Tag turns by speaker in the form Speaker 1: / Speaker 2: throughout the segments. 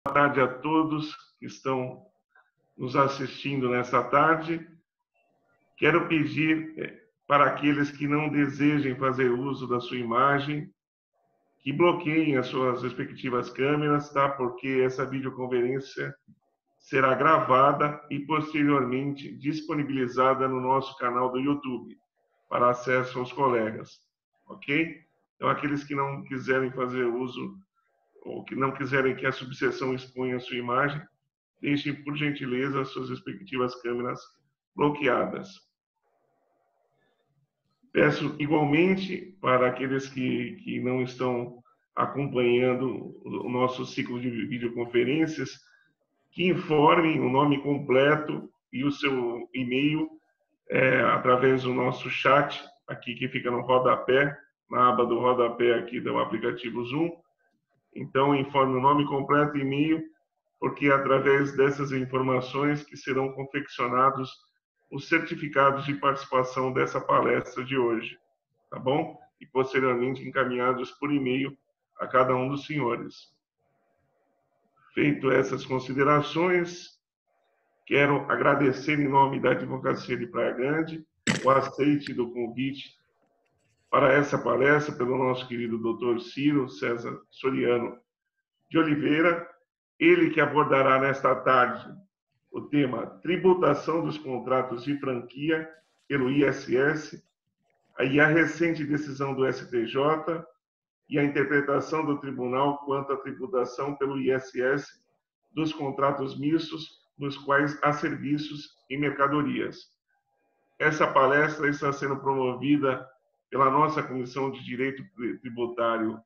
Speaker 1: Boa tarde a todos que estão nos assistindo nesta tarde. Quero pedir para aqueles que não desejem fazer uso da sua imagem, que bloqueiem as suas respectivas câmeras, tá? Porque essa videoconferência será gravada e posteriormente disponibilizada no nosso canal do YouTube, para acesso aos colegas, ok? Então, aqueles que não quiserem fazer uso, ou que não quiserem que a subseção exponha a sua imagem, deixem, por gentileza, as suas respectivas câmeras bloqueadas. Peço igualmente para aqueles que não estão acompanhando o nosso ciclo de videoconferências, que informem o nome completo e o seu e-mail através do nosso chat, aqui que fica no rodapé, na aba do rodapé aqui do aplicativo Zoom. Então, informe o nome completo e e-mail, porque é através dessas informações que serão confeccionados os certificados de participação dessa palestra de hoje, tá bom? E posteriormente encaminhados por e-mail a cada um dos senhores. Feito essas considerações, quero agradecer em nome da Advocacia de Praia Grande o aceite do convite para essa palestra pelo nosso querido Dr. Ciro César Soriano de Oliveira, ele que abordará nesta tarde o tema tributação dos contratos de franquia pelo ISS, e a recente decisão do STJ e a interpretação do tribunal quanto à tributação pelo ISS dos contratos mistos nos quais há serviços e mercadorias. Essa palestra está sendo promovida pela nossa Comissão de Direito Tributário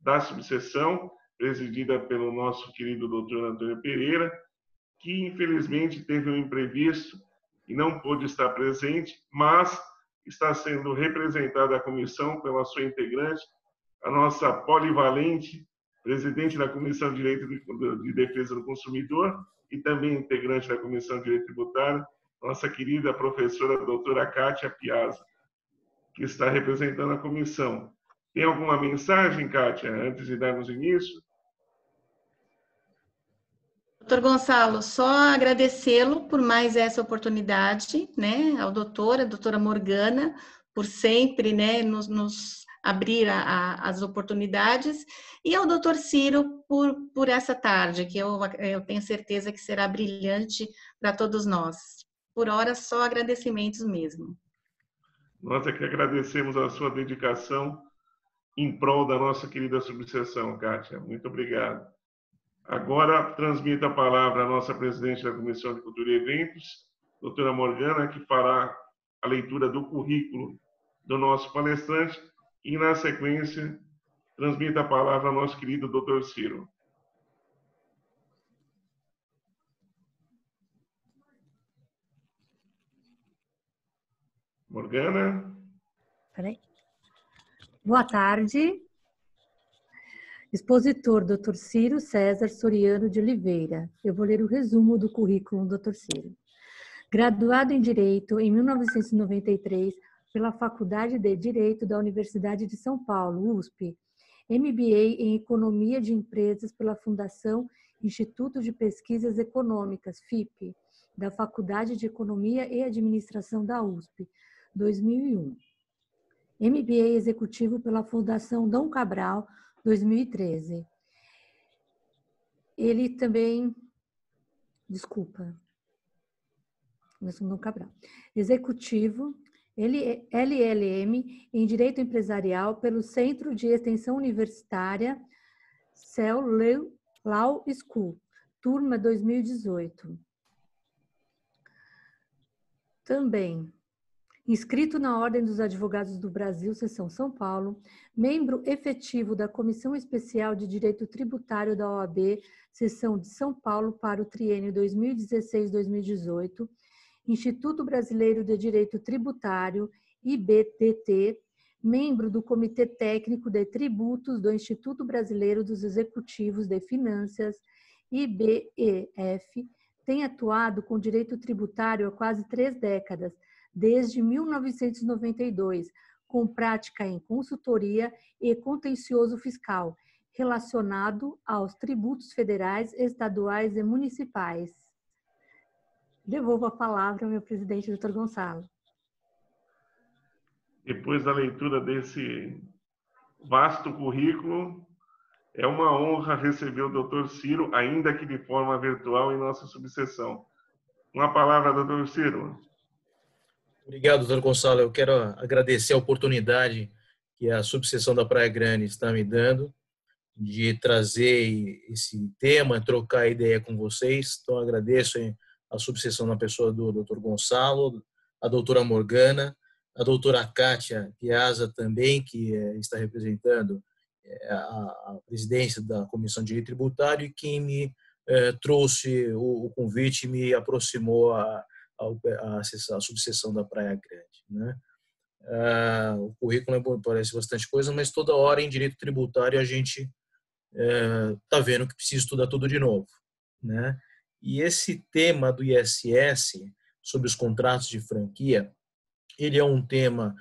Speaker 1: da subseção, presidida pelo nosso querido doutor Antônio Pereira, que infelizmente teve um imprevisto e não pôde estar presente, mas está sendo representada a comissão pela sua integrante, a nossa polivalente presidente da Comissão de Direito de Defesa do Consumidor e também integrante da Comissão de Direito Tributário, nossa querida professora doutora Kátia Piazza, que está representando a comissão. Tem alguma mensagem, Kátia, antes de darmos início?
Speaker 2: Doutor Gonçalo, só agradecê-lo por mais essa oportunidade, né, ao doutor, a doutora Morgana, por sempre, né, nos abrir as oportunidades, e ao doutor Ciro por essa tarde, que eu tenho certeza que será brilhante para todos nós. Por hora, só agradecimentos mesmo.
Speaker 1: Nós é que agradecemos a sua dedicação em prol da nossa querida subseção, Kátia. Muito obrigado. Agora, transmito a palavra à nossa presidente da Comissão de Cultura e Eventos, doutora Morgana, que fará a leitura do currículo do nosso palestrante e, na sequência, transmito a palavra ao nosso querido doutor Ciro. Morgana?
Speaker 3: Peraí. Boa tarde. Expositor, Dr. Ciro César Soriano de Oliveira. Eu vou ler o resumo do currículo do Dr. Ciro. Graduado em Direito em 1993 pela Faculdade de Direito da Universidade de São Paulo, USP. MBA em Economia de Empresas pela Fundação Instituto de Pesquisas Econômicas, FIP, da Faculdade de Economia e Administração da USP, 2001. MBA Executivo pela Fundação Dom Cabral, 2013. Ele também, Dom Cabral. Executivo, LLM em Direito Empresarial pelo Centro de Extensão Universitária CEL Law School, turma 2018. Também inscrito na Ordem dos Advogados do Brasil, Seção São Paulo, membro efetivo da Comissão Especial de Direito Tributário da OAB, Seção de São Paulo para o triênio 2016-2018, Instituto Brasileiro de Direito Tributário, IBDT, membro do Comitê Técnico de Tributos do Instituto Brasileiro dos Executivos de Finanças, IBEF, tem atuado com direito tributário há quase 3 décadas, desde 1992, com prática em consultoria e contencioso fiscal, relacionado aos tributos federais, estaduais e municipais. Devolvo a palavra ao meu presidente, doutor Gonçalo.
Speaker 1: Depois da leitura desse vasto currículo, é uma honra receber o doutor Ciro, ainda que de forma virtual, em nossa subseção. Uma palavra, doutor Ciro.
Speaker 4: Obrigado, doutor Gonçalo. Eu quero agradecer a oportunidade que a subseção da Praia Grande está me dando de trazer esse tema, trocar ideia com vocês. Então, agradeço a subseção na pessoa do doutor Gonçalo, a doutora Morgana, a doutora Kátia Piazza também, que está representando a presidência da Comissão de Direito Tributário e quem me trouxe o convite e me aproximou a subseção da Praia Grande, né? O currículo parece bastante coisa, mas toda hora em direito tributário a gente está vendo que precisa estudar tudo de novo, né? E esse tema do ISS sobre os contratos de franquia, ele é um tema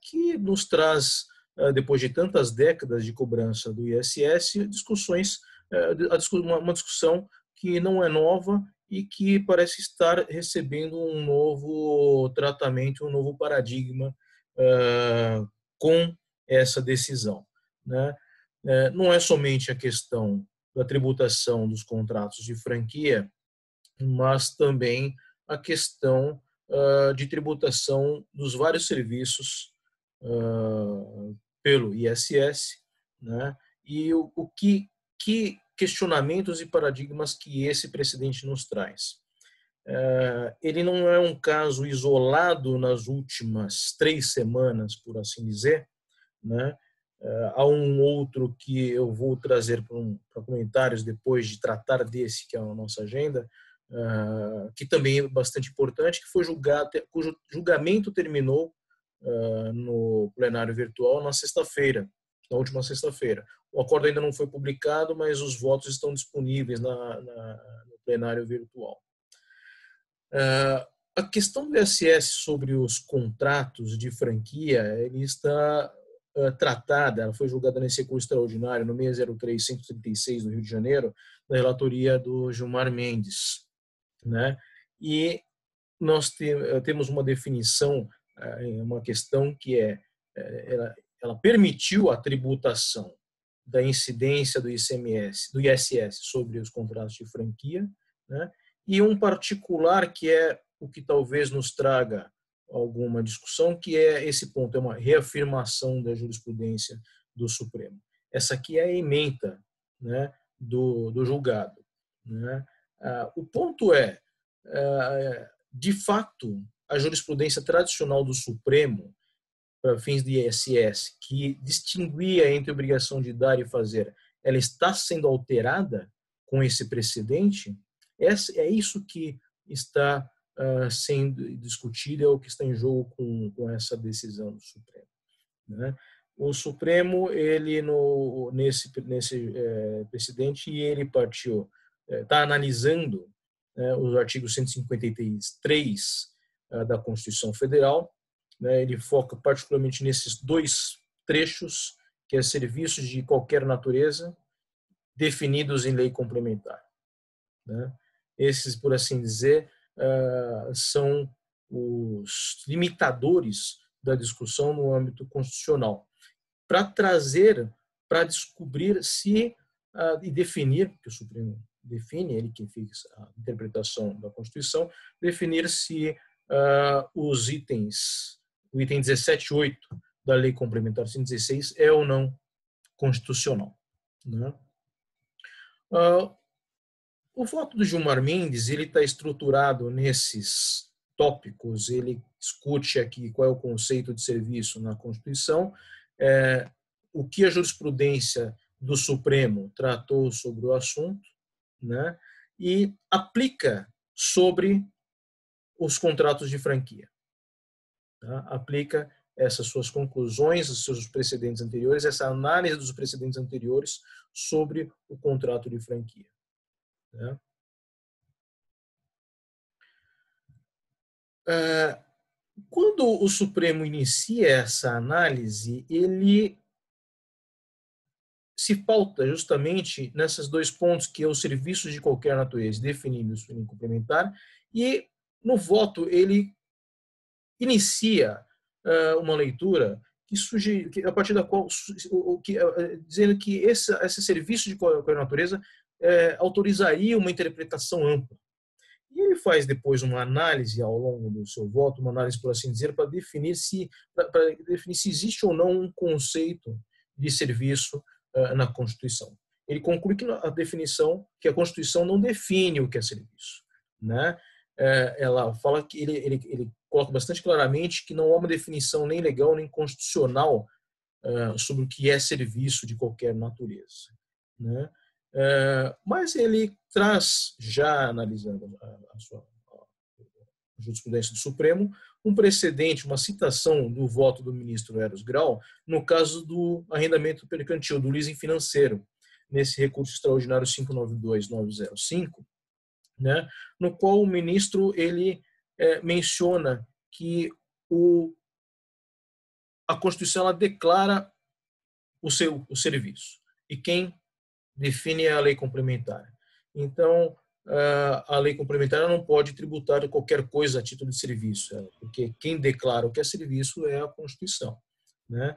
Speaker 4: que nos traz, depois de tantas décadas de cobrança do ISS, uma discussão que não é nova e que parece estar recebendo um novo tratamento, um novo paradigma com essa decisão, né? Não é somente a questão da tributação dos contratos de franquia, mas também a questão de tributação dos vários serviços pelo ISS, né? E que questionamentos e paradigmas que esse precedente nos traz. Ele não é um caso isolado nas últimas 3 semanas, por assim dizer, né? Há um outro que eu vou trazer para comentários depois de tratar desse, que é a nossa agenda, que também é bastante importante, que foi cujo julgamento terminou no plenário virtual na última sexta-feira. O acordo ainda não foi publicado, mas os votos estão disponíveis no plenário virtual. A questão do ISS sobre os contratos de franquia, ele está tratada, ela foi julgada nesse recurso extraordinário no 603-136 do Rio de Janeiro, na relatoria do Gilmar Mendes, né? E nós temos uma definição, uma questão que ela permitiu a tributação da incidência do ICMS, do ISS sobre os contratos de franquia, né? E um particular que é o que talvez nos traga alguma discussão, que é esse ponto, é uma reafirmação da jurisprudência do Supremo. Essa aqui é a ementa, né, do julgado, né? O ponto de fato, a jurisprudência tradicional do Supremo, para fins de ISS, que distinguia entre obrigação de dar e fazer, ela está sendo alterada com esse precedente? É isso que está sendo discutido, é o que está em jogo com essa decisão do Supremo, né? O Supremo, ele nesse precedente, ele partiu, está analisando os artigos 153 da Constituição Federal, né? Ele foca particularmente nesses 2 trechos, que é serviços de qualquer natureza, definidos em lei complementar, né? Esses, por assim dizer, são os limitadores da discussão no âmbito constitucional, para descobrir se e definir, porque o Supremo define, ele que fixa a interpretação da Constituição, definir se os itens, o item 17.8 da Lei Complementar 116 é ou não constitucional, né? O voto do Gilmar Mendes, ele está estruturado nesses tópicos, ele discute aqui qual é o conceito de serviço na Constituição, o que a jurisprudência do Supremo tratou sobre o assunto, né, e aplica sobre os contratos de franquia. Tá? Aplica essas suas conclusões, os seus precedentes anteriores, essa análise dos precedentes anteriores sobre o contrato de franquia. Né? Quando o Supremo inicia essa análise, ele se pauta justamente nesses dois pontos, que é os serviços de qualquer natureza, definidos em complementar, e no voto ele inicia uma leitura a partir da qual dizendo que esse serviço de qualquer natureza autorizaria uma interpretação ampla. E ele faz depois uma análise ao longo do seu voto, uma análise, por assim dizer, para definir se existe ou não um conceito de serviço na Constituição. Ele conclui que a Constituição não define o que é serviço, né? Ela fala que ele coloca bastante claramente que não há uma definição nem legal nem constitucional sobre o que é serviço de qualquer natureza, né? Mas ele traz, já analisando a jurisprudência do Supremo, um precedente, uma citação do voto do ministro Eros Grau no caso do arrendamento mercantil, do leasing financeiro, nesse recurso extraordinário 592.905, né, no qual o ministro ele menciona que a Constituição ela declara o serviço, e quem define a lei complementar. Então, a lei complementar não pode tributar qualquer coisa a título de serviço, porque quem declara o que é serviço é a Constituição, né?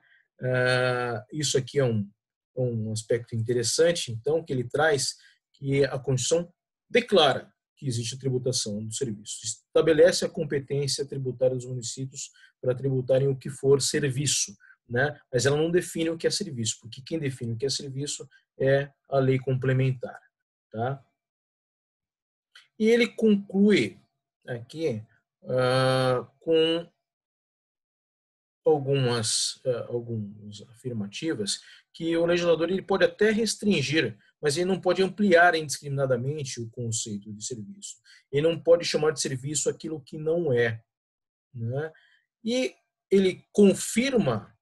Speaker 4: Isso aqui é um aspecto interessante, então, que ele traz, que a Constituição declara que existe a tributação do serviço, estabelece a competência tributária dos municípios para tributarem o que for serviço, né? Mas ela não define o que é serviço, porque quem define o que é serviço é a lei complementar, tá? E ele conclui aqui com algumas afirmativas que o legislador ele pode até restringir, mas ele não pode ampliar indiscriminadamente o conceito de serviço. Ele não pode chamar de serviço aquilo que não é, né? E ele confirma,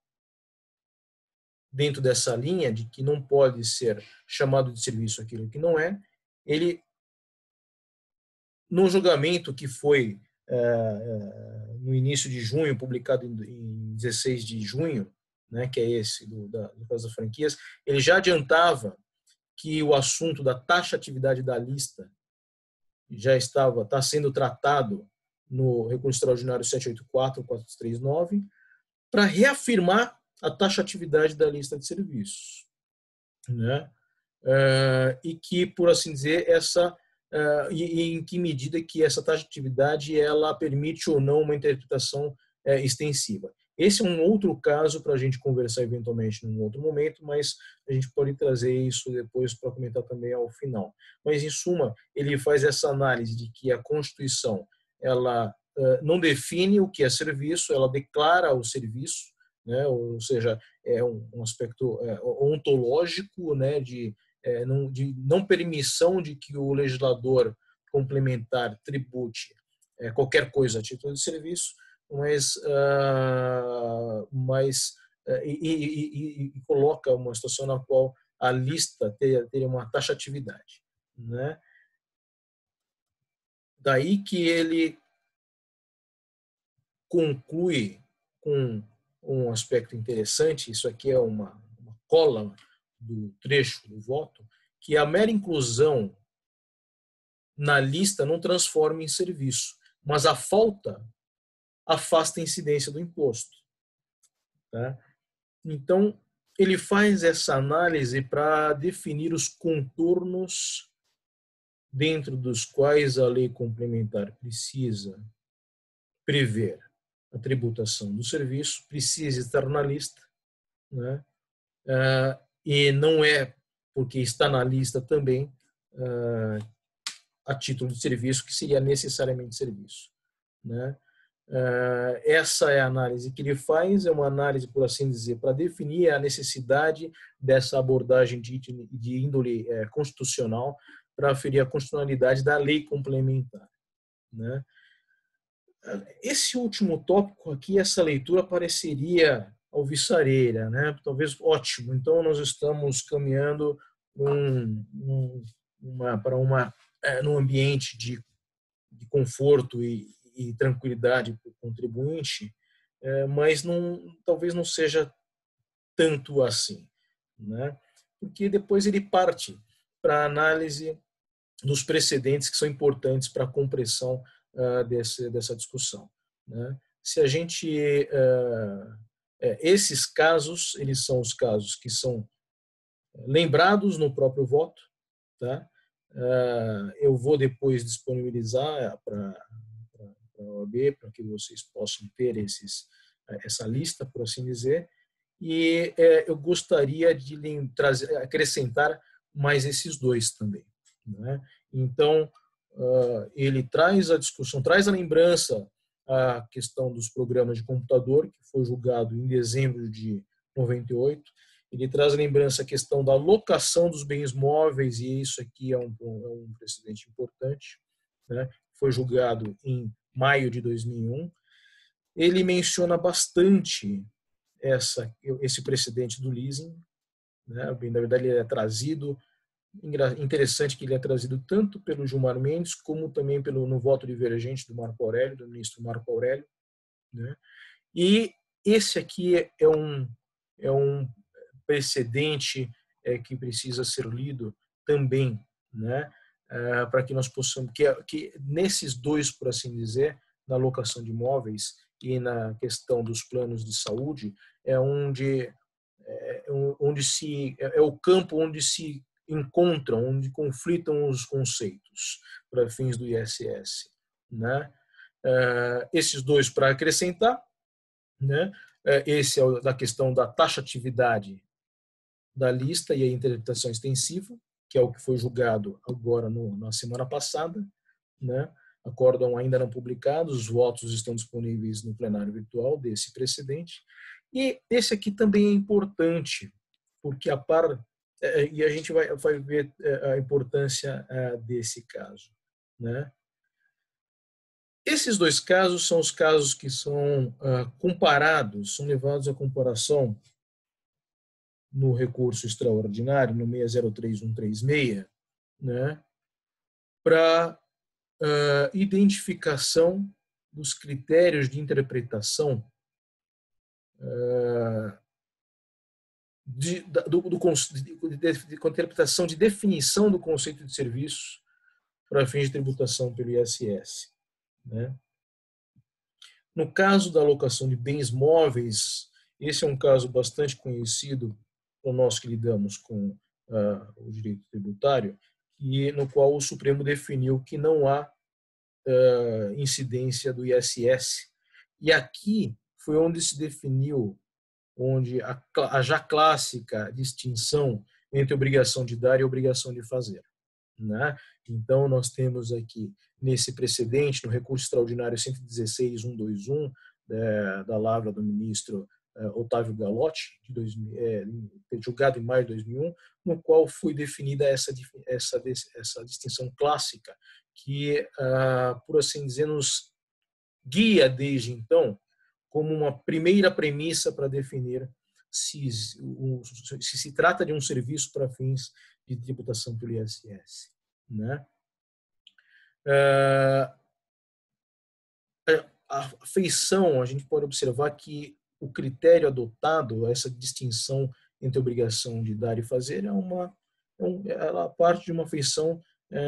Speaker 4: dentro dessa linha de que não pode ser chamado de serviço aquilo que não é, ele, no julgamento que foi no início de junho, publicado em 16 de junho, né, que é esse do caso das franquias, ele já adiantava que o assunto da taxatividade da lista está sendo tratado no recurso extraordinário 784.439, para reafirmar a taxatividade da lista de serviços, né? E que, por assim dizer, e em que medida que essa taxatividade ela permite ou não uma interpretação extensiva. Esse é um outro caso para a gente conversar eventualmente num outro momento, mas a gente pode trazer isso depois para comentar também ao final. Mas, em suma, ele faz essa análise de que a Constituição ela não define o que é serviço, ela declara o serviço, né? Ou seja, é um aspecto ontológico, né? de não permissão de que o legislador complementar tribute qualquer coisa a título de serviço, e coloca uma situação na qual a lista teria uma taxatividade, né? Daí que ele conclui com um aspecto interessante, isso aqui é uma cola do trecho do voto, que a mera inclusão na lista não transforma em serviço, mas a falta afasta a incidência do imposto, tá? Então, ele faz essa análise para definir os contornos dentro dos quais a lei complementar precisa prever a tributação do serviço, precisa estar na lista, né? E não é porque está na lista também a título de serviço que seria necessariamente serviço, né? Essa é a análise que ele faz, é uma análise, por assim dizer, para definir a necessidade dessa abordagem de índole constitucional para aferir a constitucionalidade da lei complementar, né? Esse último tópico aqui, essa leitura pareceria alvissareira, né? Talvez ótimo. Então, nós estamos caminhando para num ambiente de conforto e tranquilidade para o contribuinte, mas talvez não seja tanto assim, né? porque depois ele parte para a análise dos precedentes que são importantes para a compreensão dessa discussão, né? Se a gente esses casos, eles são os casos que são lembrados no próprio voto, tá? Eu vou depois disponibilizar para a OAB, para que vocês possam ter essa lista, por assim dizer, e eu gostaria de acrescentar mais esses dois também, né? Então, ele traz a discussão, traz a lembrança a questão dos programas de computador, que foi julgado em dezembro de 98. Ele traz a lembrança a questão da locação dos bens móveis, e isso aqui é um precedente importante, né? Foi julgado em maio de 2001. Ele menciona bastante esse precedente do leasing, né? Na verdade, ele é trazido, interessante que ele é trazido tanto pelo Gilmar Mendes, como também no voto divergente do Marco Aurélio, do ministro Marco Aurélio, né? E esse aqui é um precedente que precisa ser lido também, né? Para que nós possamos, que nesses dois, por assim dizer, na locação de imóveis e na questão dos planos de saúde, é o campo onde se encontram, onde conflitam os conceitos para fins do ISS, né? Esses dois para acrescentar, né? Esse é da questão da taxatividade da lista e a interpretação extensiva, que é o que foi julgado agora na semana passada, né? Acórdão ainda não publicados, os votos estão disponíveis no plenário virtual desse precedente. E esse aqui também é importante, porque e a gente vai ver a importância desse caso, né? Esses dois casos são os casos que são comparados, são levados à comparação no recurso extraordinário, no 603136, né, para identificação dos critérios de interpretação de interpretação de definição do conceito de serviço para fins de tributação pelo ISS, né? No caso da alocação de bens móveis, esse é um caso bastante conhecido para nós que lidamos com o direito tributário, e no qual o Supremo definiu que não há incidência do ISS. E aqui foi onde se definiu, onde a já clássica distinção entre obrigação de dar e obrigação de fazer, né? Então, nós temos aqui, nesse precedente, no recurso extraordinário 116.121, da lavra do ministro Otávio Galotti, julgado em maio de 2001, no qual foi definida essa distinção clássica, que, por assim dizer, nos guia desde então como uma primeira premissa para definir se se trata de um serviço para fins de tributação pelo ISS, né? A feição, a gente pode observar que o critério adotado, essa distinção entre obrigação de dar e fazer, ela parte de uma feição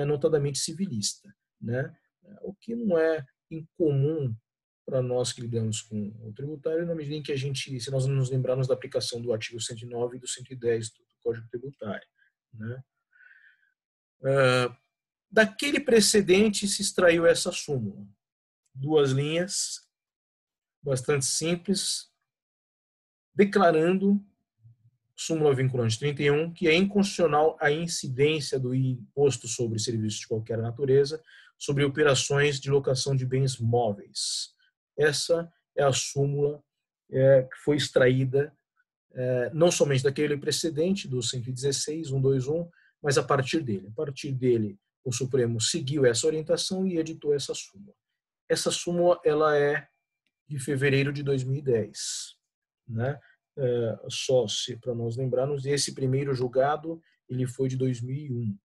Speaker 4: notadamente civilista, né? O que não é incomum para nós que lidamos com o tributário, na medida em que se nós nos lembrarmos da aplicação do artigo 109 e do 110 do Código Tributário, né? Daquele precedente se extraiu essa súmula. 2 linhas, bastante simples, declarando, súmula vinculante 31, que é inconstitucional a incidência do imposto sobre serviços de qualquer natureza sobre operações de locação de bens móveis. Essa é a súmula que foi extraída não somente daquele precedente do 116.121, mas a partir dele. A partir dele, o Supremo seguiu essa orientação e editou essa súmula. Essa súmula ela é de fevereiro de 2010, né? Só para nós lembrarmos, esse primeiro julgado ele foi de 2001.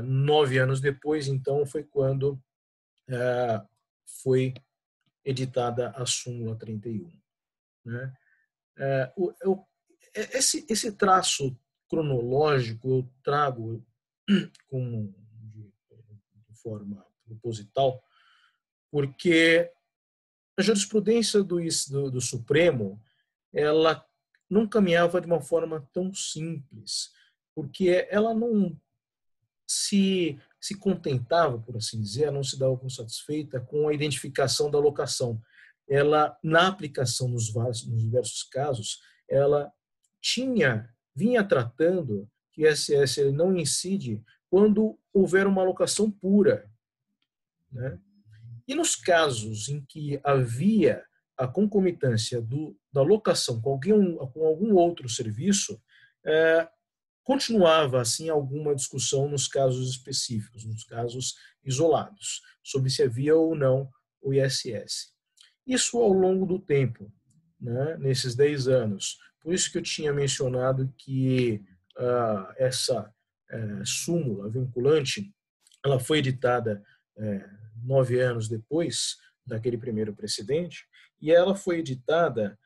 Speaker 4: 9 anos depois, então, foi quando foi editada a súmula 31, né? Esse traço cronológico eu trago de forma proposital, porque a jurisprudência do Supremo, ela não caminhava de uma forma tão simples, porque ela não se contentava, por assim dizer, não se dava por satisfeita com a identificação da locação. Ela, na aplicação nos diversos casos, ela vinha tratando que o ISS ele não incide quando houver uma alocação pura, né? E nos casos em que havia a concomitância da locação com algum outro serviço, continuava assim alguma discussão nos casos específicos, nos casos isolados, sobre se havia ou não o ISS. Isso ao longo do tempo, né, nesses 10 anos. Por isso que eu tinha mencionado que essa súmula vinculante, ela foi editada 9 anos depois daquele primeiro precedente, e ela foi editada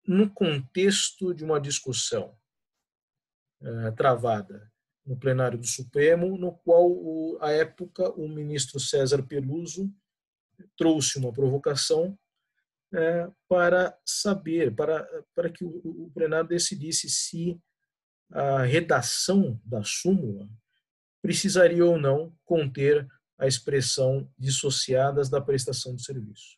Speaker 4: no contexto de uma discussão travada no plenário do Supremo, no qual, à época, o ministro César Peluso trouxe uma provocação para saber, para que o plenário decidisse se a redação da súmula precisaria ou não conter a expressão dissociadas da prestação de serviço.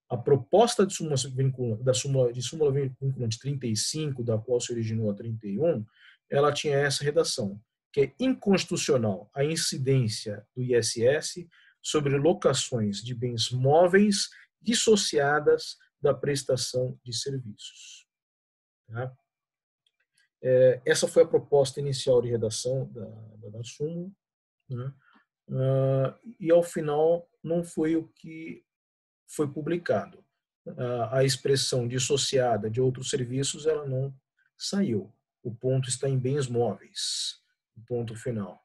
Speaker 4: A proposta de súmula vinculante 35, da qual se originou a 31, ela tinha essa redação, que é inconstitucional a incidência do ISS sobre locações de bens móveis dissociadas da prestação de serviços. Tá? Essa foi a proposta inicial de redação da súmula, né? E ao final não foi o que foi publicado. A expressão dissociada de outros serviços ela não saiu. O ponto está em bens móveis, o ponto final,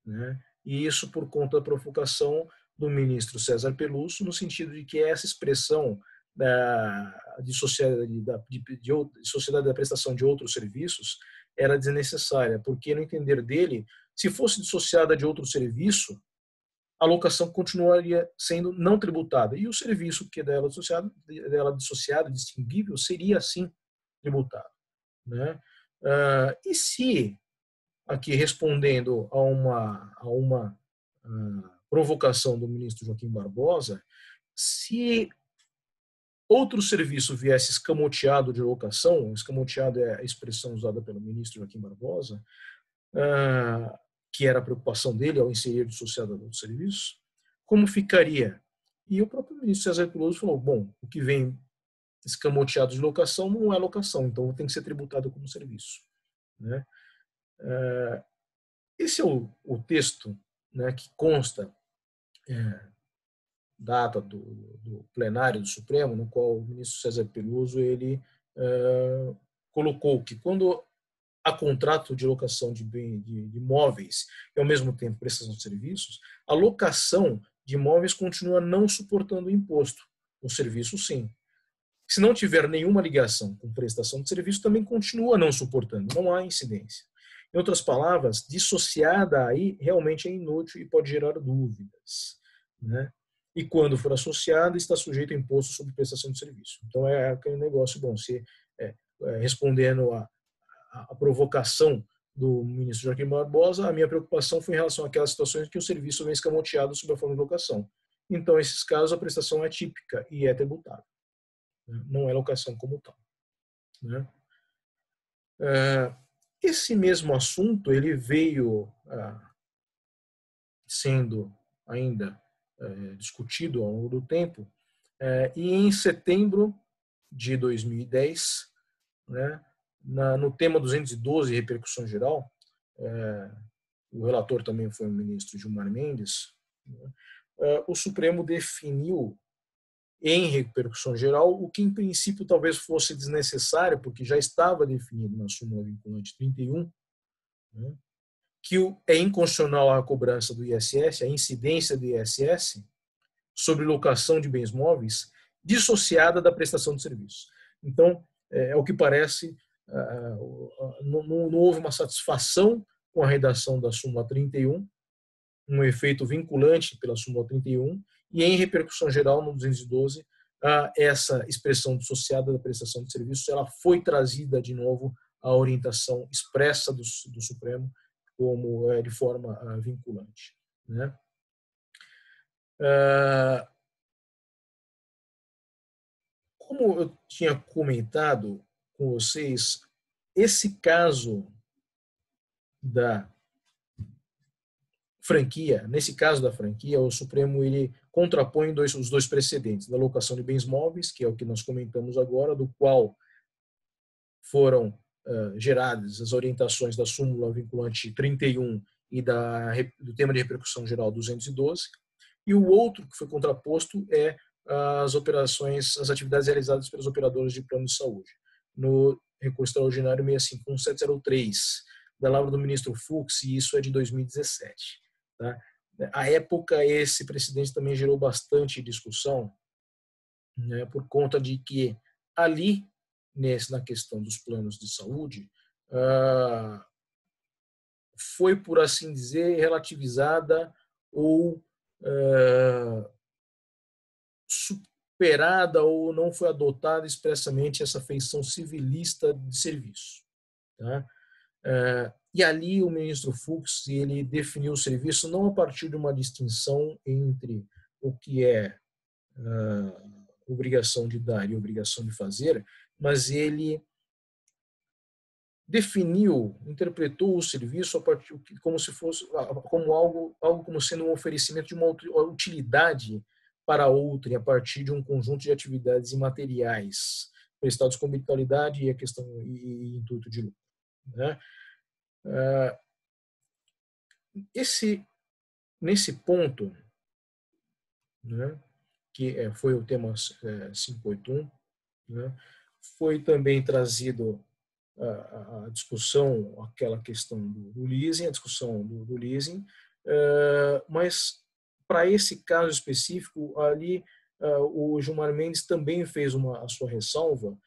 Speaker 4: né? E isso por conta da provocação do ministro César Peluso, no sentido de que essa expressão de sociedade da prestação de outros serviços era desnecessária, porque, no entender dele, se fosse dissociada de outro serviço, a locação continuaria sendo não tributada, e o serviço que é dela dissociado, distinguível, seria, sim, tributado, né? E se, aqui respondendo a uma provocação do ministro Joaquim Barbosa, se outro serviço viesse escamoteado de locação, escamoteado é a expressão usada pelo ministro Joaquim Barbosa, que era a preocupação dele ao inserir dissociado do serviço, como ficaria? E o próprio ministro César Peluso falou, bom, o que vem escamoteado de locação não é locação, então tem que ser tributado como serviço, né? Esse é o texto, né, que consta data do plenário do Supremo, no qual o ministro César Peluso ele colocou que quando há contrato de locação de imóveis e ao mesmo tempo prestação de serviços, a locação de imóveis continua não suportando o imposto, o serviço sim. Se não tiver nenhuma ligação com prestação de serviço, também continua não suportando, não há incidência. Em outras palavras, dissociada aí realmente é inútil e pode gerar dúvidas, né? E quando for associada, está sujeito a imposto sobre prestação de serviço. Então é aquele negócio, bom, respondendo a provocação do ministro Joaquim Barbosa, a minha preocupação foi em relação àquelas situações em que o serviço vem escamoteado sob a forma de locação. Então, nesses casos, a prestação é típica e é tributável. Não é locação como tal, né? Esse mesmo assunto ele veio sendo ainda discutido ao longo do tempo, e em setembro de 2010, né, no tema 212, repercussão geral, o relator também foi o ministro Gilmar Mendes, né, o Supremo definiu em repercussão geral o que em princípio talvez fosse desnecessário, porque já estava definido na súmula vinculante 31, né, que é inconstitucional a cobrança do ISS, a incidência do ISS sobre locação de bens móveis dissociada da prestação de serviços. Então, ao que parece, não houve uma satisfação com a redação da súmula 31, um efeito vinculante pela súmula 31, e em repercussão geral, no 212, essa expressão dissociada da prestação de serviços ela foi trazida de novo à orientação expressa do Supremo como de forma vinculante, né? Como eu tinha comentado com vocês, esse caso da franquia, nesse caso da franquia, o Supremo ele contrapõe os dois precedentes, da locação de bens móveis, que é o que nós comentamos agora, do qual foram geradas as orientações da súmula vinculante 31 e do tema de repercussão geral 212, e o outro que foi contraposto é as atividades realizadas pelos operadores de plano de saúde, no recurso extraordinário 651703, da palavra do ministro Fux, e isso é de 2017. Tá? À época, esse precedente também gerou bastante discussão, né, por conta de que ali, na questão dos planos de saúde, foi, por assim dizer, relativizada ou superada ou não foi adotada expressamente essa feição civilista de serviço. Tá? E ali o ministro Fux ele definiu o serviço não a partir de uma distinção entre o que é obrigação de dar e obrigação de fazer, mas ele interpretou o serviço a partir como se fosse como algo como sendo um oferecimento de uma utilidade para outrem a partir de um conjunto de atividades imateriais prestados com habitualidade e a questão e intuito de lucro, né? Nesse ponto, né, que foi o tema 581, né, foi também trazido a discussão, aquela questão do leasing, a discussão do leasing, mas para esse caso específico, ali o Gilmar Mendes também fez a sua ressalva,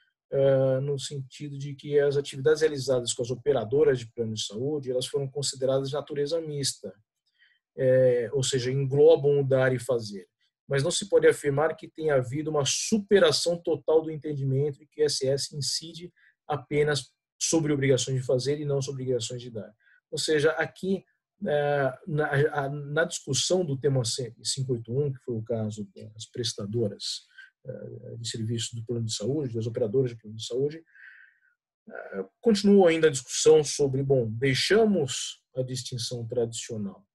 Speaker 4: no sentido de que as atividades realizadas com as operadoras de plano de saúde elas foram consideradas de natureza mista, ou seja, englobam o dar e fazer. Mas não se pode afirmar que tenha havido uma superação total do entendimento e que o ISS incide apenas sobre obrigações de fazer e não sobre obrigações de dar. Ou seja, aqui, na discussão do tema 581, que foi o caso das prestadoras de serviços do plano de saúde, das operadoras de plano de saúde, continua ainda a discussão sobre, deixamos a distinção tradicional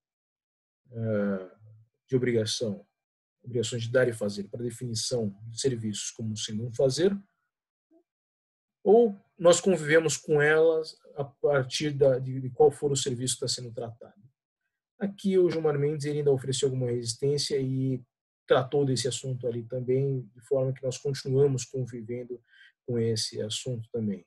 Speaker 4: de obrigações de dar e fazer para definição de serviços como sendo um fazer, ou nós convivemos com elas a partir de qual for o serviço que está sendo tratado. Aqui o Gilmar Mendes ele ainda ofereceu alguma resistência e tratou desse assunto ali também, de forma que nós continuamos convivendo com esse assunto também.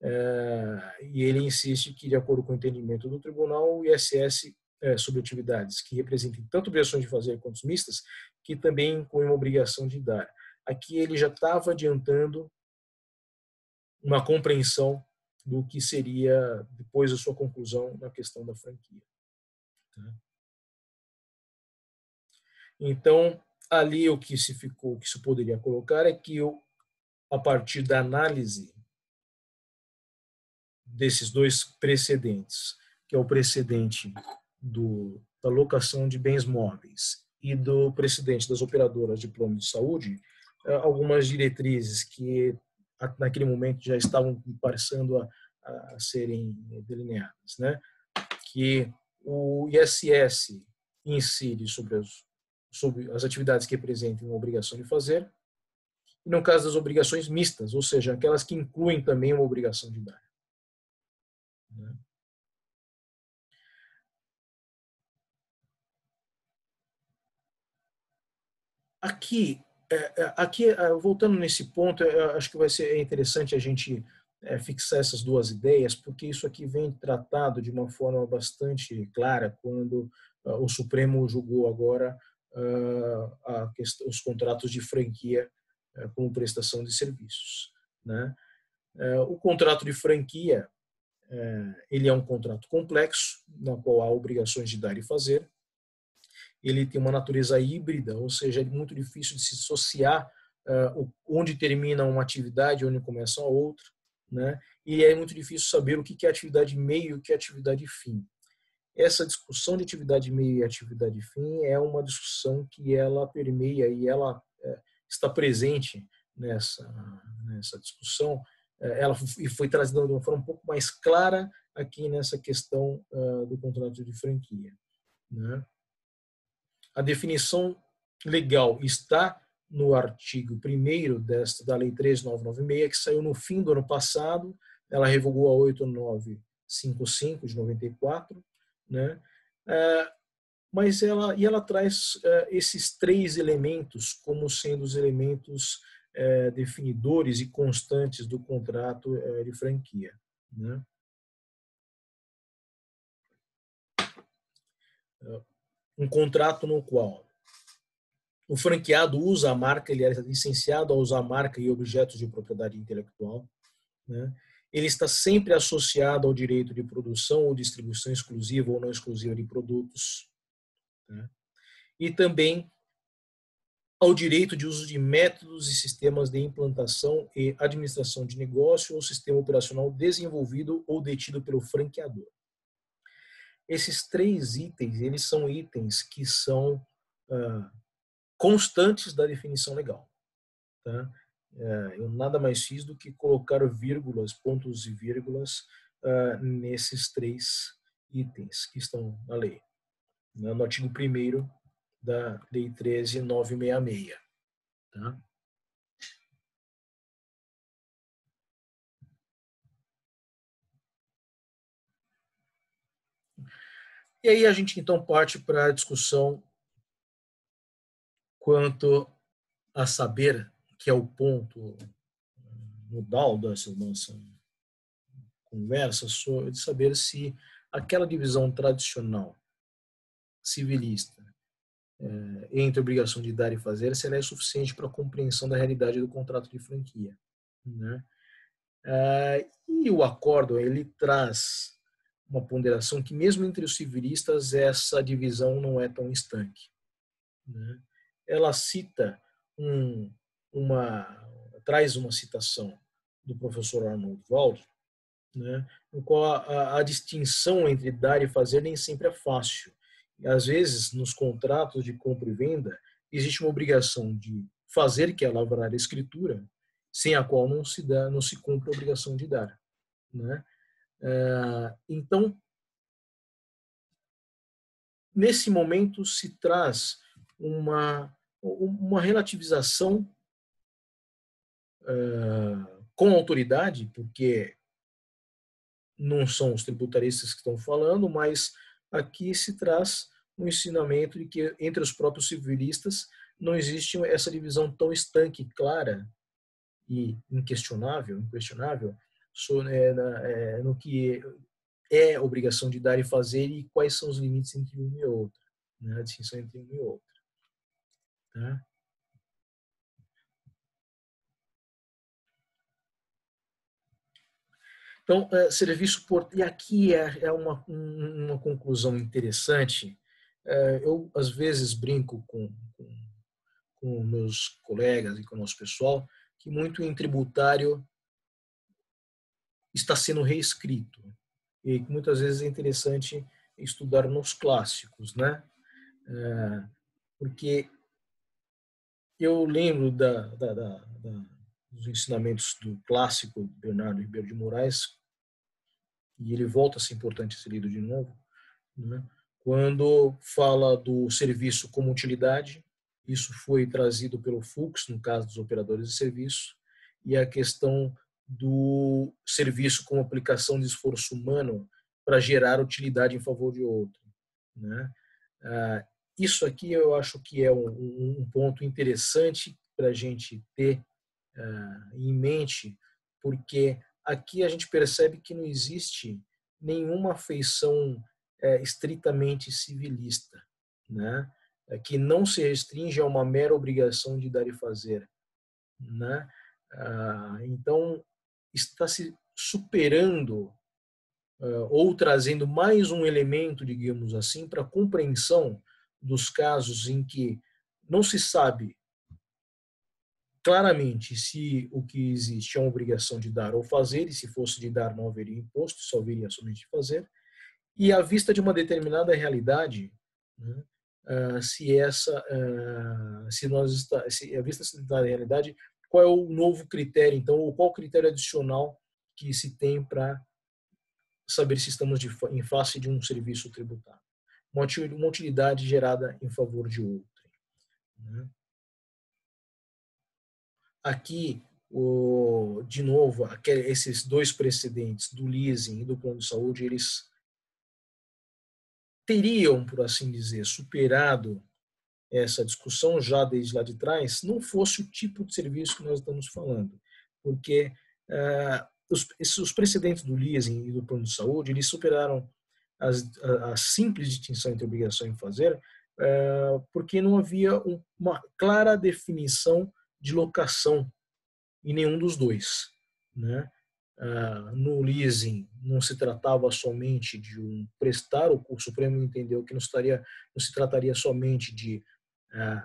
Speaker 4: E ele insiste que, de acordo com o entendimento do tribunal, o ISS sobre atividades que representem tanto obrigações de fazer quanto mistas, que também incluem uma obrigação de dar. Aqui ele já estava adiantando uma compreensão do que seria depois da sua conclusão na questão da franquia. Então, ali o que se poderia colocar é que a partir da análise desses dois precedentes, que é o precedente da locação de bens móveis e do precedente das operadoras de plano de saúde, algumas diretrizes que naquele momento já estavam começando a serem delineadas, né? Que o ISS incide sobre as atividades que representem uma obrigação de fazer, e no caso das obrigações mistas, ou seja, aquelas que incluem também uma obrigação de dar. Aqui, voltando nesse ponto, acho que vai ser interessante a gente fixar essas duas ideias, porque isso aqui vem tratado de uma forma bastante clara quando o Supremo julgou agora os contratos de franquia como prestação de serviços, né? O contrato de franquia, ele é um contrato complexo, na qual há obrigações de dar e fazer. Ele tem uma natureza híbrida, ou seja, é muito difícil de se dissociar onde termina uma atividade e onde começa a outra, né? E é muito difícil saber o que é atividade meio e o que é atividade fim. Essa discussão de atividade meio e atividade fim é uma discussão que ela permeia e ela está presente nessa discussão. Ela foi trazida de uma forma um pouco mais clara aqui nessa questão do contrato de franquia, né? A definição legal está no artigo 1º da Lei 13.996, que saiu no fim do ano passado. Ela revogou a 8.955 de 94, né? Mas ela traz esses 3 elementos como sendo os elementos definidores e constantes do contrato de franquia, né? Um contrato no qual o franqueado usa a marca, ele é licenciado a usar a marca e objetos de propriedade intelectual, né? Ele está sempre associado ao direito de produção ou distribuição exclusiva ou não exclusiva de produtos, né? E também ao direito de uso de métodos e sistemas de implantação e administração de negócio ou sistema operacional desenvolvido ou detido pelo franqueador. Esses 3 itens, eles são itens que são constantes da definição legal, tá? Eu nada mais fiz do que colocar vírgulas, pontos e vírgulas nesses 3 itens que estão na lei, né? No artigo 1º da Lei 13.966, tá? E aí a gente então parte para a discussão quanto a saber, que é o ponto nodal dessa nossa conversa, de saber se aquela divisão tradicional civilista entre obrigação de dar e fazer, se ela é suficiente para a compreensão da realidade do contrato de franquia, né? E o acórdão, ele traz uma ponderação que mesmo entre os civilistas essa divisão não é tão estanque, né? Ela cita traz uma citação do professor Arnold Wald, né, no qual a distinção entre dar e fazer nem sempre é fácil. Às vezes, nos contratos de compra e venda, existe uma obrigação de fazer, que é lavrar a escritura, sem a qual não se cumpre a obrigação de dar, né? Então, nesse momento se traz uma relativização com autoridade, porque não são os tributaristas que estão falando, mas aqui se traz um ensinamento de que entre os próprios civilistas não existe essa divisão tão estanque, clara e inquestionável no que é obrigação de dar e fazer e quais são os limites entre um e outro, né? A distinção entre um e outro, tá? Então, serviço por... E aqui é uma conclusão interessante. Eu, às vezes, brinco com meus colegas e com o nosso pessoal que muito em tributário está sendo reescrito. E muitas vezes é interessante estudar nos clássicos, né? Porque eu lembro dos ensinamentos do clássico Bernardo Ribeiro de Moraes, e ele volta a ser importante ser lido de novo, né? Quando fala do serviço como utilidade. Isso foi trazido pelo Fuchs, no caso dos operadores de serviço, e a questão do serviço como aplicação de esforço humano para gerar utilidade em favor de outro, né? Isso aqui eu acho que é um ponto interessante para a gente ter em mente, porque aqui a gente percebe que não existe nenhuma feição estritamente civilista, né? Que não se restringe a uma mera obrigação de dar e fazer, né? Então, está se superando ou trazendo mais um elemento, digamos assim, para a compreensão dos casos em que não se sabe claramente se o que existe é uma obrigação de dar ou fazer, e se fosse de dar não haveria imposto, só haveria somente de fazer, e à vista de uma determinada realidade, né, se à vista da realidade, qual é o novo critério, então, ou qual o critério adicional que se tem para saber se estamos em face de um serviço tributário. Uma utilidade gerada em favor de outra. Né? Aqui, de novo, esses dois precedentes do leasing e do plano de saúde, eles teriam, por assim dizer, superado essa discussão já desde lá de trás, não fosse o tipo de serviço que nós estamos falando. Porque os precedentes do leasing e do plano de saúde, eles superaram a simples distinção entre obrigação e fazer, porque não havia uma clara definição de locação em nenhum dos dois. Né? No leasing não se tratava somente de prestar, o Supremo entendeu que não se trataria somente de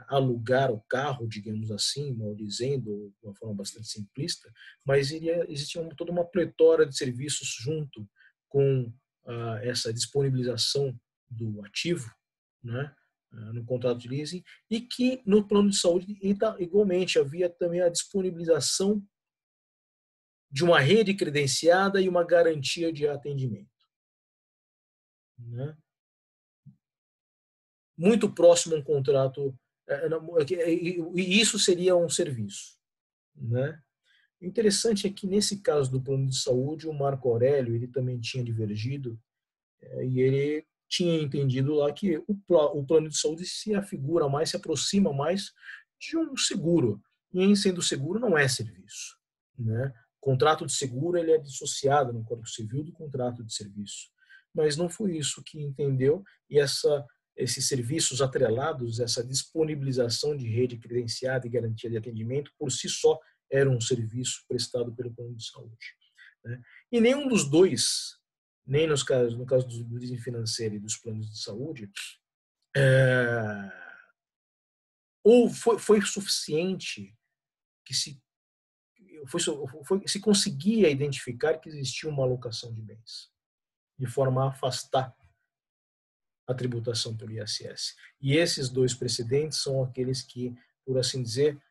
Speaker 4: alugar o carro, digamos assim, mal dizendo, de uma forma bastante simplista, mas existia toda uma pletora de serviços junto com essa disponibilização do ativo, né, no contrato de leasing, e que no plano de saúde, igualmente, havia também a disponibilização de uma rede credenciada e uma garantia de atendimento. Né? Muito próximo a um contrato, e isso seria um serviço. Né? O interessante é que, nesse caso do plano de saúde, o Marco Aurélio ele também tinha divergido, e ele tinha entendido lá que o plano de saúde se aproxima mais de um seguro. E, em sendo seguro, não é serviço. Né? O contrato de seguro ele é dissociado no Código Civil do contrato de serviço. Mas não foi isso que entendeu, e esses serviços atrelados, essa disponibilização de rede credenciada e garantia de atendimento, por si só, era um serviço prestado pelo plano de saúde. Né? E nenhum dos dois, nem no caso do leasing financeiro e dos planos de saúde, ou foi suficiente que se conseguia identificar que existia uma alocação de bens, de forma a afastar a tributação pelo ISS. E esses dois precedentes são aqueles que, por assim dizer,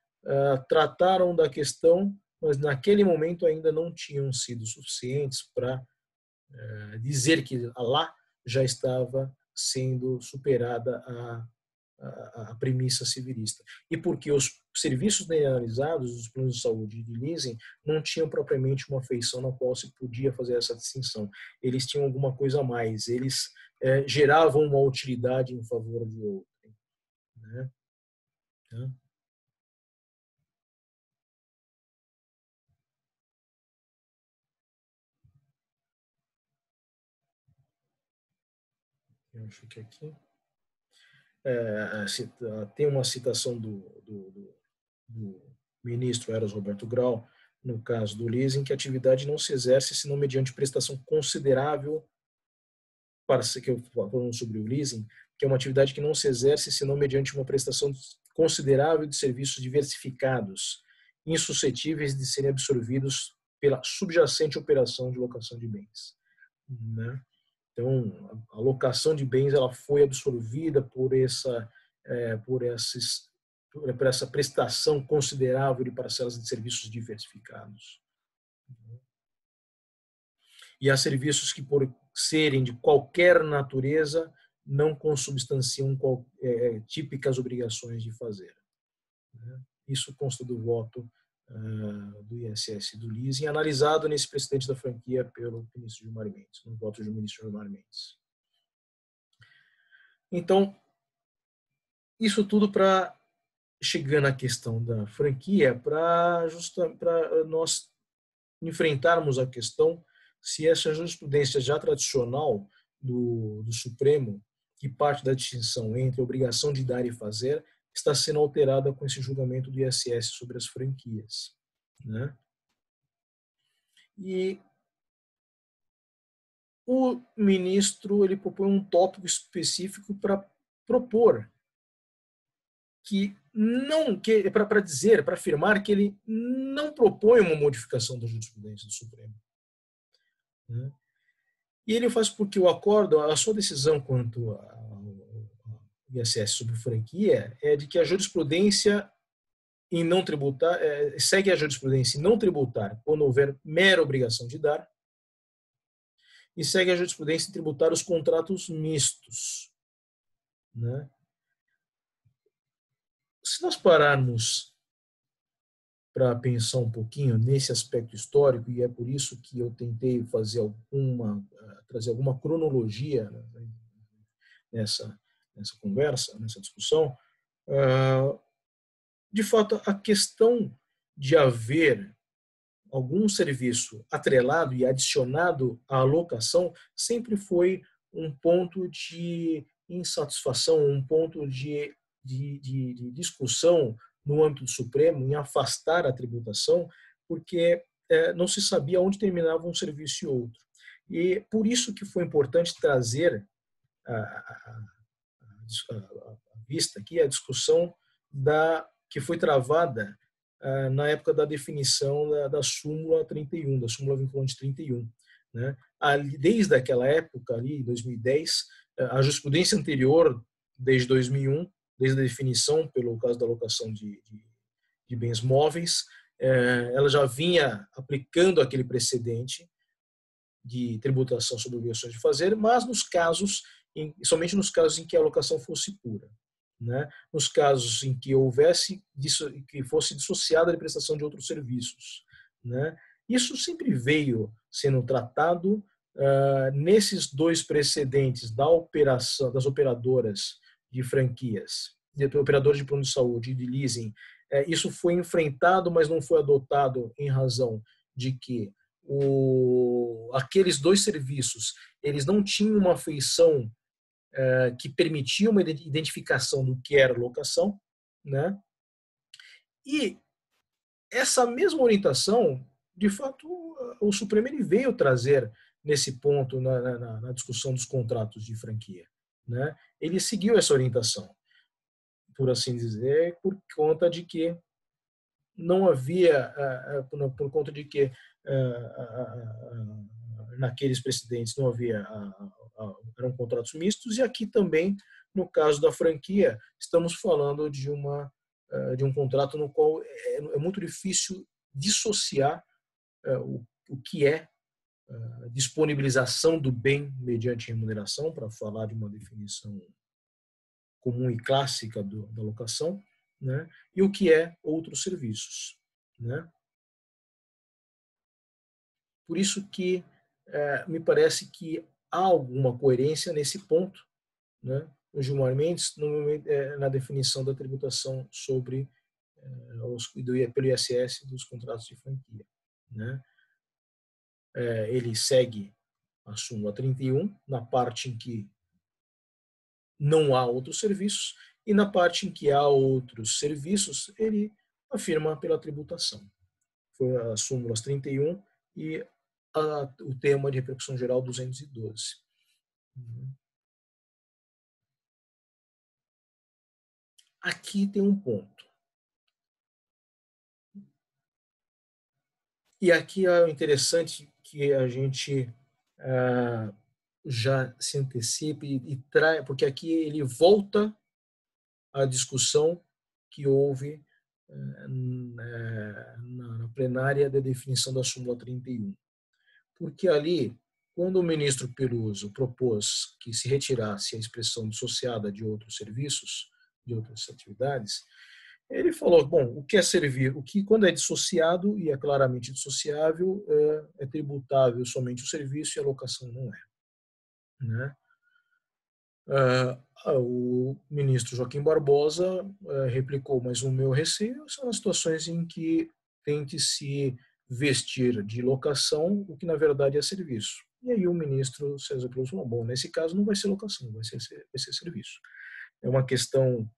Speaker 4: trataram da questão, mas naquele momento ainda não tinham sido suficientes para dizer que lá já estava sendo superada a premissa civilista. E porque os serviços analisados dos planos de saúde e de leasing não tinham propriamente uma feição na qual se podia fazer essa distinção. Eles tinham alguma coisa a mais, eles geravam uma utilidade em favor de outra. Né? Tá? Eu acho que aqui tem uma citação do ministro Eros Roberto Grau, no caso do leasing, que a atividade não se exerce senão mediante prestação considerável, que eu falando sobre o leasing, que é uma atividade que não se exerce senão mediante uma prestação considerável de serviços diversificados, insuscetíveis de serem absorvidos pela subjacente operação de locação de bens. Né? Então, a locação de bens ela foi absorvida por essa prestação considerável de parcelas de serviços diversificados. E há serviços que, por serem de qualquer natureza, não consubstanciam típicas obrigações de fazer. Isso consta do voto do ISS e do leasing, analisado nesse precedente da franquia pelo ministro Gilmar Mendes, no voto do ministro Gilmar Mendes. Então, isso tudo para chegar na questão da franquia, para nós enfrentarmos a questão se essa jurisprudência já tradicional do Supremo, que parte da distinção entre a obrigação de dar e fazer, está sendo alterada com esse julgamento do ISS sobre as franquias. Né? E o ministro ele propõe um tópico específico para propor que não, que para dizer, para afirmar que ele não propõe uma modificação da jurisprudência do Supremo, né? E ele faz porque o acordo, a sua decisão quanto ao ISS sobre franquia é de que a jurisprudência em não tributar, segue a jurisprudência em não tributar quando houver mera obrigação de dar, e segue a jurisprudência em tributar os contratos mistos, né? Se nós pararmos para pensar um pouquinho nesse aspecto histórico, e é por isso que eu tentei trazer alguma cronologia nessa conversa, nessa discussão, de fato, a questão de haver algum serviço atrelado e adicionado à locação sempre foi um ponto de insatisfação, um ponto de discussão no âmbito do Supremo em afastar a tributação, porque não se sabia onde terminava um serviço e outro. E por isso que foi importante trazer à vista aqui a discussão que foi travada na época da definição da súmula 31, da súmula vinculante 31. Né? Desde aquela época, ali, 2010, a jurisprudência anterior, desde 2001, desde a definição pelo caso da alocação de bens móveis, ela já vinha aplicando aquele precedente de tributação sobre obrigações de fazer, mas somente nos casos em que a alocação fosse pura. Né? Nos casos em que que fosse dissociada da prestação de outros serviços. Né? Isso sempre veio sendo tratado nesses dois precedentes das operadoras de franquias, de operadoras de plano de saúde e de leasing. Isso foi enfrentado, mas não foi adotado em razão de que aqueles dois serviços eles não tinham uma feição que permitia uma identificação do que era locação, né? E essa mesma orientação, de fato, o Supremo ele veio trazer nesse ponto na discussão dos contratos de franquia, né? Ele seguiu essa orientação, por assim dizer, por conta de que não havia, por conta de que naqueles precedentes não havia eram contratos mistos, e aqui também, no caso da franquia, estamos falando de um contrato no qual é muito difícil dissociar o que é disponibilização do bem mediante remuneração, para falar de uma definição comum e clássica da locação, né? E o que é outros serviços. Né? Por isso que me parece que há alguma coerência nesse ponto, né, no Gilmar Mendes, na definição da tributação pelo ISS dos contratos de franquia. Né? Ele segue a súmula 31, na parte em que não há outros serviços, e na parte em que há outros serviços, ele afirma pela tributação. Foi a súmulas 31 e o tema de repercussão geral 212. Aqui tem um ponto. E aqui é interessante que a gente já se antecipe e traz, porque aqui ele volta à discussão que houve na plenária da definição da súmula 31. Porque ali, quando o ministro Peluso propôs que se retirasse a expressão dissociada de outros serviços, de outras atividades, ele falou, bom, o que é servir, quando é dissociado e é claramente dissociável, é tributável somente o serviço e a locação não é. Né? O ministro Joaquim Barbosa replicou, mas o meu receio são as situações em que tente se vestir de locação o que na verdade é serviço. E aí o ministro César Peluso falou, bom, nesse caso não vai ser locação, vai ser serviço. É uma questão,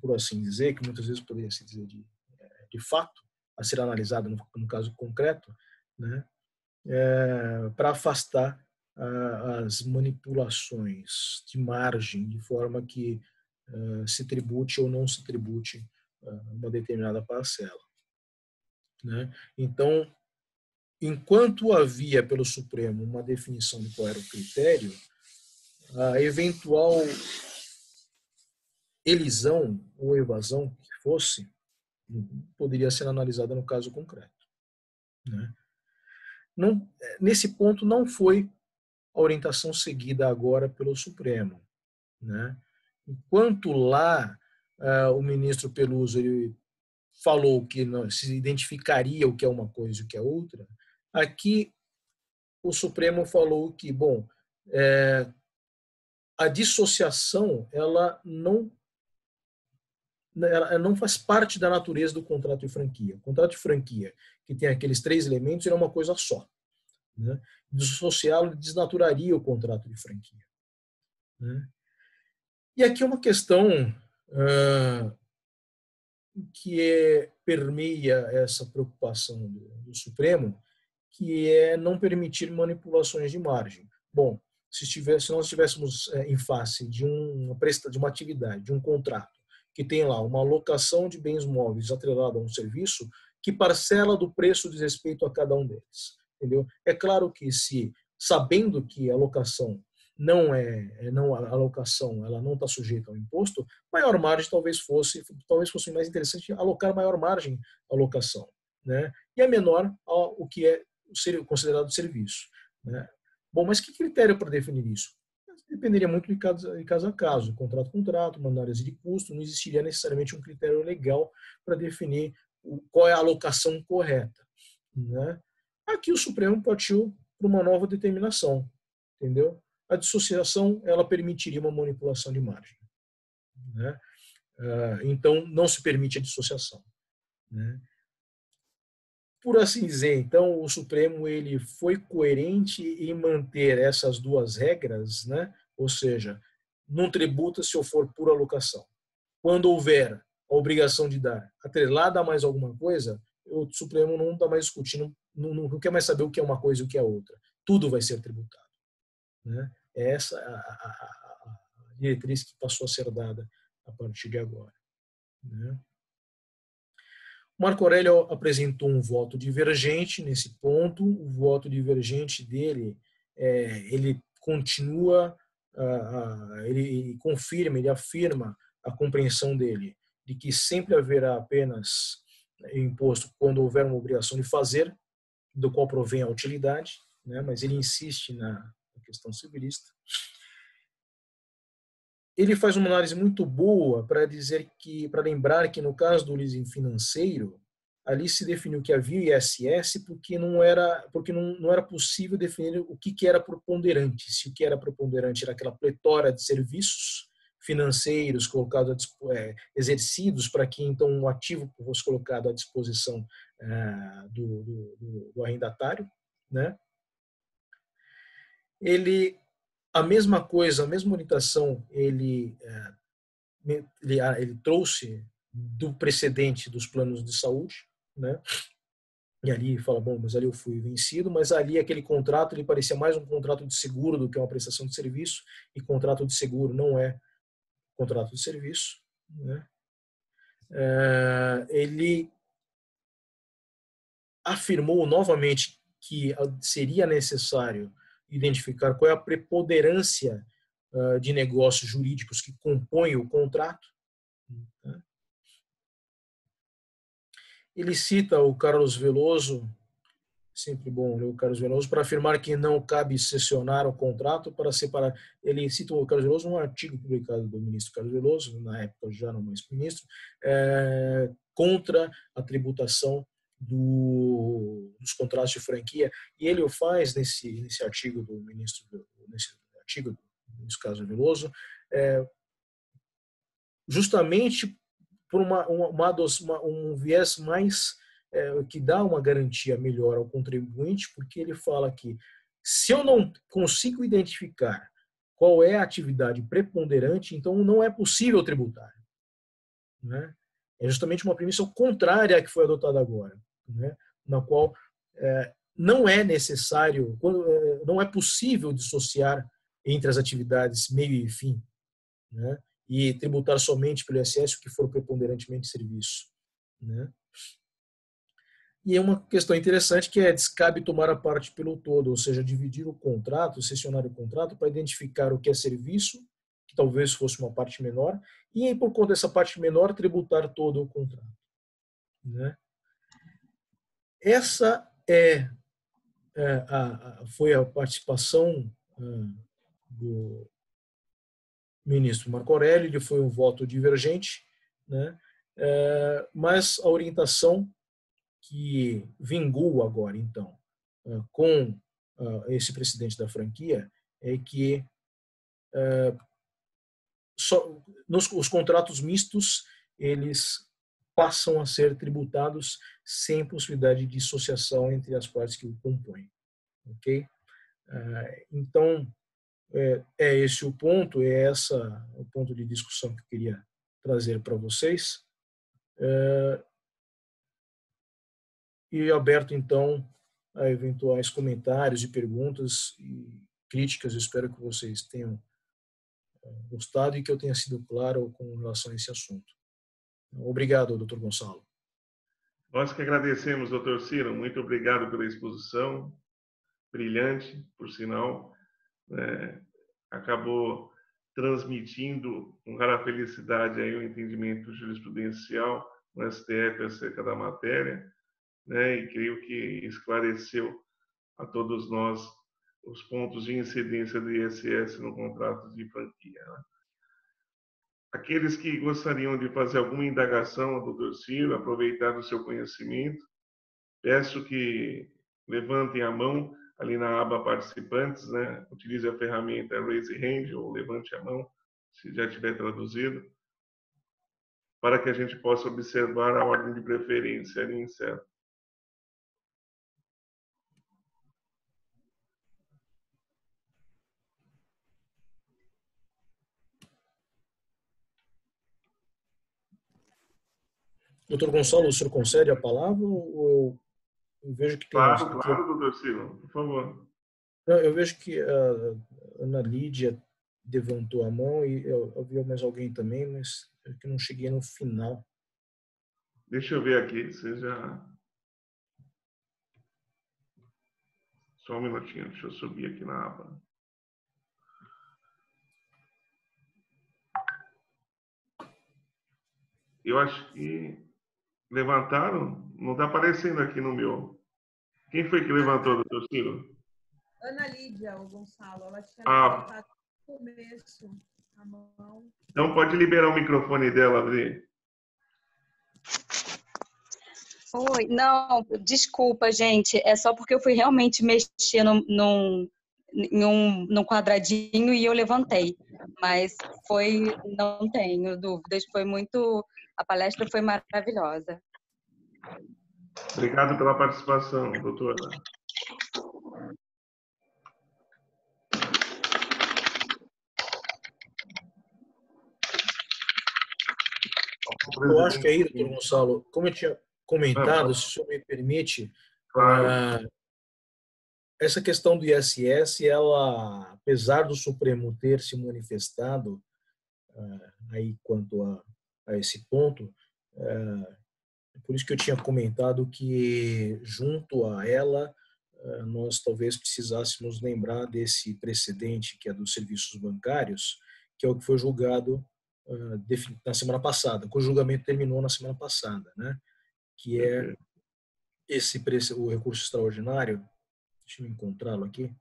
Speaker 4: por assim dizer, que muitas vezes poderia se dizer de fato, a ser analisada no caso concreto, né? para afastar as manipulações de margem, de forma que se tribute ou não se tribute uma determinada parcela, né? Então, enquanto havia pelo Supremo uma definição de qual era o critério, a eventual elisão ou evasão que fosse, poderia ser analisada no caso concreto, né? Não, nesse ponto não foi a orientação seguida agora pelo Supremo, né? Enquanto lá o ministro Peluso ele falou que não, se identificaria o que é uma coisa e o que é outra, aqui o Supremo falou que, bom, a dissociação ela não faz parte da natureza do contrato de franquia. O contrato de franquia, que tem aqueles 3 elementos, é uma coisa só, né? Dissociá-lo desnaturaria o contrato de franquia, né? E aqui é uma questão que permeia essa preocupação do Supremo, que é não permitir manipulações de margem. Bom, se nós estivéssemos em face de uma atividade, de um contrato, que tem lá uma alocação de bens móveis atrelada a um serviço, que parcela do preço diz respeito a cada um deles, entendeu? É claro que sabendo que a alocação a alocação ela não está sujeita ao imposto, maior margem talvez fosse mais interessante alocar maior margem à alocação, né? E a menor o que é considerado serviço, né? Bom, mas que critério para definir isso? Dependeria muito de caso a caso, contrato, uma análise de custo, não existiria necessariamente um critério legal para definir qual é a alocação correta, né? Aqui o Supremo partiu para uma nova determinação, entendeu? A dissociação ela permitiria uma manipulação de margem, né? Então não se permite a dissociação, né? Por assim dizer, então o Supremo ele foi coerente em manter essas 2 regras, né? Ou seja, não tributa se for pura alocação. Quando houver a obrigação de dar atrelada a mais alguma coisa, o Supremo não está mais discutindo, não quer mais saber o que é uma coisa e o que é outra. Tudo vai ser tributado, né? É essa a diretriz que passou a ser dada a partir de agora, né? Marco Aurélio apresentou um voto divergente nesse ponto. O voto divergente dele, ele continua, ele confirma, ele afirma a compreensão dele de que sempre haverá apenas imposto quando houver uma obrigação de fazer, do qual provém a utilidade, né? Mas ele insiste na questão civilista. Ele faz uma análise muito boa para lembrar que no caso do leasing financeiro, ali se definiu que havia ISS porque não era possível definir o que era preponderante. Se o que era preponderante era aquela pletora de serviços financeiros exercidos para que então o ativo fosse colocado à disposição do arrendatário, né? A mesma coisa, a mesma orientação ele trouxe do precedente dos planos de saúde, né? E ali fala, bom, mas ali eu fui vencido, mas ali aquele contrato ele parecia mais um contrato de seguro do que uma prestação de serviço, e contrato de seguro não é contrato de serviço, né? Ele afirmou novamente que seria necessário identificar qual é a preponderância de negócios jurídicos que compõem o contrato, né? Ele cita o Carlos Veloso, sempre bom ler o Carlos Veloso, para afirmar que não cabe cessionar o contrato para separar. Ele cita o Carlos Veloso num artigo publicado do ministro Carlos Veloso, na época já não mais ministro, contra a tributação dos contratos de franquia, e ele o faz nesse artigo do ministro Carlos Veloso, justamente por um viés mais que dá uma garantia melhor ao contribuinte, porque ele fala que se eu não consigo identificar qual é a atividade preponderante, então não é possível tributar, né? É justamente uma premissa contrária à que foi adotada agora, né? Na qual não é necessário, não é possível dissociar entre as atividades meio e fim, né? E tributar somente pelo ISS o que for preponderantemente serviço, né? E é uma questão interessante que descabe tomar a parte pelo todo, ou seja, dividir o contrato, seccionar o contrato para identificar o que é serviço, que talvez fosse uma parte menor, e por conta dessa parte menor, tributar todo o contrato, né? Essa foi a participação do ministro Marco Aurélio, ele foi um voto divergente, né? Mas a orientação que vingou agora, então, com esse presidente da franquia, é que os contratos mistos, eles passam a ser tributados sem possibilidade de dissociação entre as partes que o compõem. Ok? Então, é esse o ponto, o ponto de discussão que eu queria trazer para vocês. E aberto, então, a eventuais comentários e perguntas e críticas. Eu espero que vocês tenham gostado e que eu tenha sido claro com relação a esse assunto. Obrigado, doutor Gonçalo.
Speaker 1: Nós que agradecemos, doutor Ciro. Muito obrigado pela exposição, brilhante, por sinal. Acabou transmitindo com rara felicidade aí o entendimento jurisprudencial no STF acerca da matéria, né? E creio que esclareceu a todos nós os pontos de incidência do ISS no contrato de franquia, né? Aqueles que gostariam de fazer alguma indagação ao doutor Ciro, aproveitar o seu conhecimento, peço que levantem a mão ali na aba participantes, né? Utilize a ferramenta Raise Hand ou levante a mão, se já tiver traduzido, para que a gente possa observar a ordem de preferência ali em certo.
Speaker 4: Doutor Gonçalo, o senhor concede a palavra ou eu vejo que tem...
Speaker 1: Claro, doutor Ciro, por favor.
Speaker 4: Eu vejo que a Ana Lídia levantou a mão e eu vi mais alguém também, mas eu que não cheguei no final.
Speaker 1: Deixa eu ver aqui, Só um minutinho, deixa eu subir aqui na aba. Eu acho que levantaram, não está aparecendo aqui no meu. Quem foi que levantou, doutor Ciro?
Speaker 5: Ana Lídia, o Gonçalo, ela tinha levantado no começo a mão.
Speaker 1: Então pode liberar o microfone dela, Adri.
Speaker 6: Oi, não, desculpa, gente, é só porque eu fui realmente mexer num quadradinho e eu levantei, mas não tenho dúvidas, a palestra foi maravilhosa.
Speaker 1: Obrigado pela participação, doutora.
Speaker 4: Eu acho que aí, doutor Gonçalo, como eu tinha comentado, se o senhor me permite,
Speaker 1: claro.
Speaker 4: Essa questão do ISS, ela, apesar do Supremo ter se manifestado aí quanto a esse ponto, por isso que eu tinha comentado que, junto a ela, nós talvez precisássemos lembrar desse precedente que é dos serviços bancários, que é o que foi julgado na semana passada, cujo julgamento terminou na semana passada, né? Que é o recurso extraordinário. Deixa eu encontrá-lo aqui.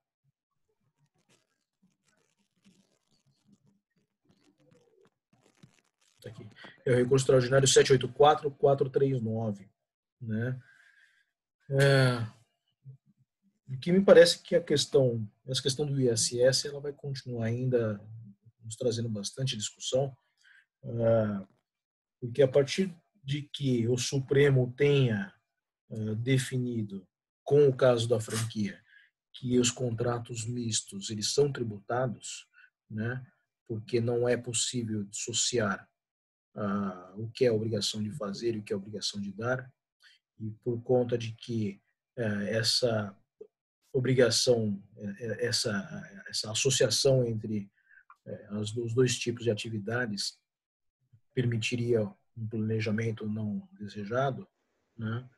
Speaker 4: Tá aqui. É o recurso extraordinário 784.439, né? O que me parece que essa questão do ISS, ela vai continuar ainda nos trazendo bastante discussão, porque a partir de que o Supremo tenha definido, com o caso da franquia, que os contratos mistos eles são tributados, né? Porque não é possível dissociar o que é a obrigação de fazer e o que é a obrigação de dar, e por conta de que obrigação, essa associação entre os dois tipos de atividades permitiria um planejamento não desejado, né?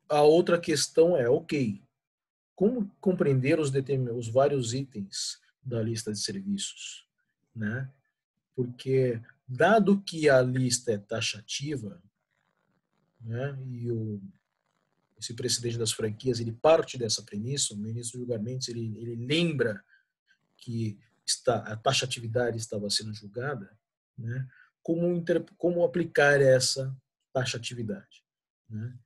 Speaker 4: A outra questão é, ok, como compreender os vários itens da lista de serviços, né? Porque, dado que a lista é taxativa, né, e esse presidente das franquias, ele parte dessa premissa, o ministro de julgamentos, ele lembra que a taxatividade estava sendo julgada, né, como aplicar essa taxatividade, né?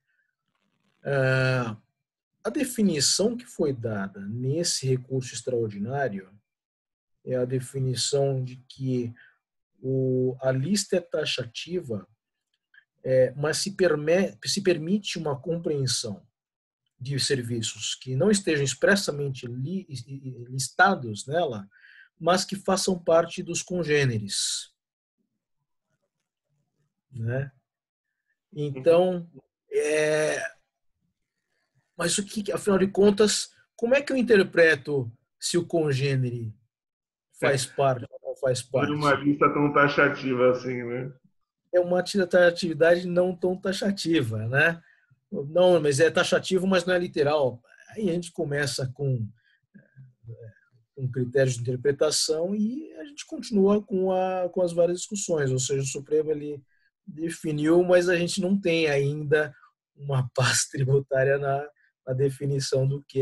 Speaker 4: A definição que foi dada nesse recurso extraordinário é a definição de que a lista é taxativa, mas se permite uma compreensão de serviços que não estejam expressamente listados nela, mas que façam parte dos congêneres, né? Então, mas afinal de contas, como é que eu interpreto se o congênere faz parte ou não faz parte?
Speaker 1: Não é uma lista tão taxativa assim, né?
Speaker 4: É uma atividade não tão taxativa, né? Não, mas é taxativo, mas não é literal. Aí a gente começa com critérios de interpretação e a gente continua com as várias discussões. Ou seja, o Supremo ele definiu, mas a gente não tem ainda uma paz tributária na definição do que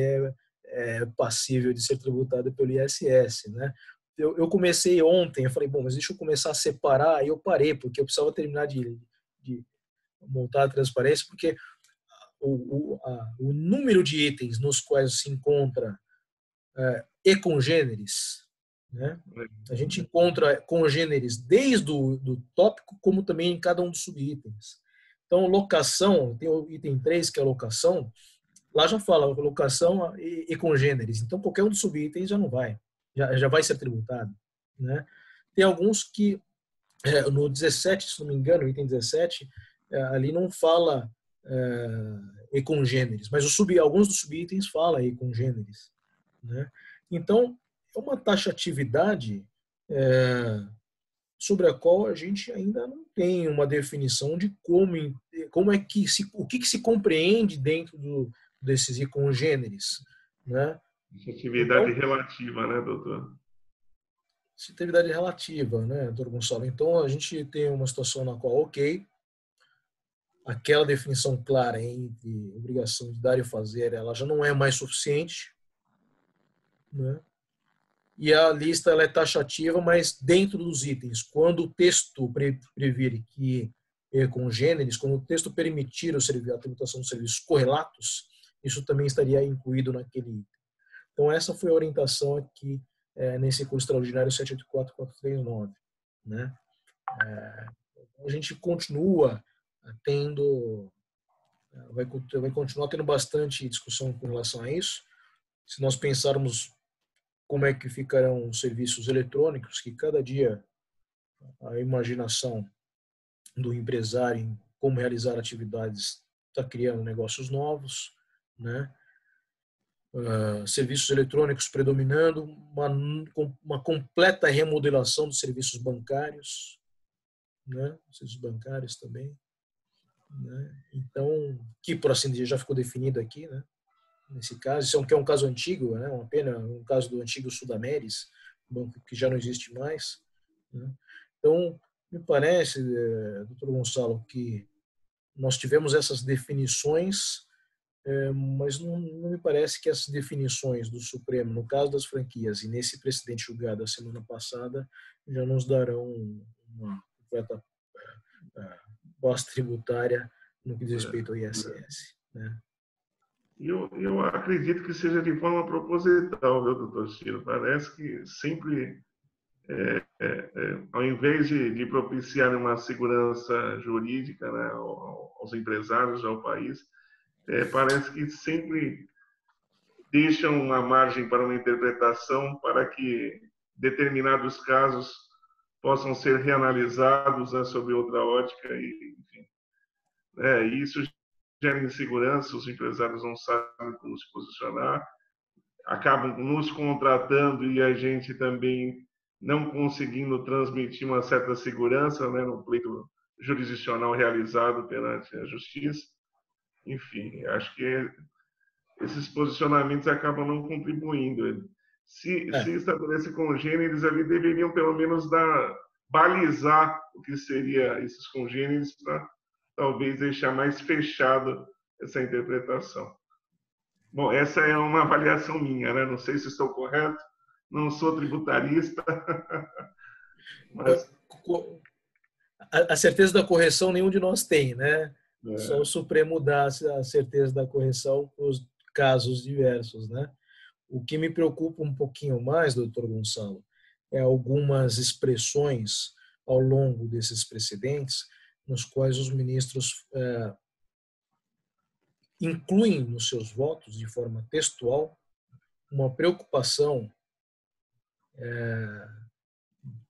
Speaker 4: é passível de ser tributado pelo ISS, né? Eu comecei ontem, eu falei, bom, mas deixa eu começar a separar, aí eu parei, porque eu precisava terminar de montar a transparência, porque o número de itens nos quais se encontra e congêneres, né? A gente encontra congêneres desde do tópico, como também em cada um dos subitens. Então, locação, tem o item 3, que é a locação, lá já fala locação e congêneres. Então, qualquer um dos subitens já não vai, já vai ser tributado, né? Tem alguns que, no 17, se não me engano, o item 17, ali não fala e congêneres, mas alguns dos subitens falam e congêneres, né? Então, é uma taxatividade sobre a qual a gente ainda não tem uma definição de como é que o que se compreende dentro desses congêneres, né?
Speaker 1: Atividade relativa, né, doutor?
Speaker 4: Atividade relativa, né, doutor Gonçalo? Então, a gente tem uma situação na qual, ok, aquela definição clara entre obrigação de dar e fazer, ela já não é mais suficiente, né? E a lista ela é taxativa, mas dentro dos itens. Quando o texto previr que congêneres, quando o texto permitir a tributação dos serviços correlatos, isso também estaria incluído naquele item. Então, essa foi a orientação aqui nesse curso extraordinário 784439, né? A gente continua vai continuar tendo bastante discussão com relação a isso. Se nós pensarmos como é que ficarão os serviços eletrônicos, que cada dia a imaginação do empresário em como realizar atividades está criando negócios novos, né? Serviços eletrônicos predominando, uma completa remodelação dos serviços bancários, né? Serviços bancários também, né? Então, que por assim dizer já ficou definido aqui, né? Nesse caso, isso é um caso antigo, né? Uma pena, um caso do antigo Sudameris, banco que já não existe mais, né? Então, me parece, doutor Gonçalo, que nós tivemos essas definições, mas não me parece que essas definições do Supremo, no caso das franquias e nesse precedente julgado a semana passada, já nos darão uma completa base tributária no que diz respeito ao ISS, né?
Speaker 1: Eu acredito que seja de forma proposital, viu, doutor Ciro? Parece que sempre, ao invés de propiciar uma segurança jurídica, né, aos empresários, ao país, parece que sempre deixam uma margem para uma interpretação para que determinados casos possam ser reanalisados, né, sob outra ótica, e, enfim. Isso gera insegurança, os empresários não sabem como se posicionar, acabam nos contratando e a gente também não conseguindo transmitir uma certa segurança, né, no pleito jurisdicional realizado perante a justiça. Enfim, acho que esses posicionamentos acabam não contribuindo. Se estabelece congêneres ali, deveriam pelo menos balizar o que seria esses congêneres para talvez deixar mais fechado essa interpretação. Bom, essa é uma avaliação minha, né? Não sei se estou correto, não sou tributarista, mas...
Speaker 4: A certeza da correção nenhum de nós tem, né? Só o Supremo dá a certeza da correção para os casos diversos, né? O que me preocupa um pouquinho mais, doutor Gonçalo, é algumas expressões ao longo desses precedentes nos quais os ministros incluem nos seus votos, de forma textual, uma preocupação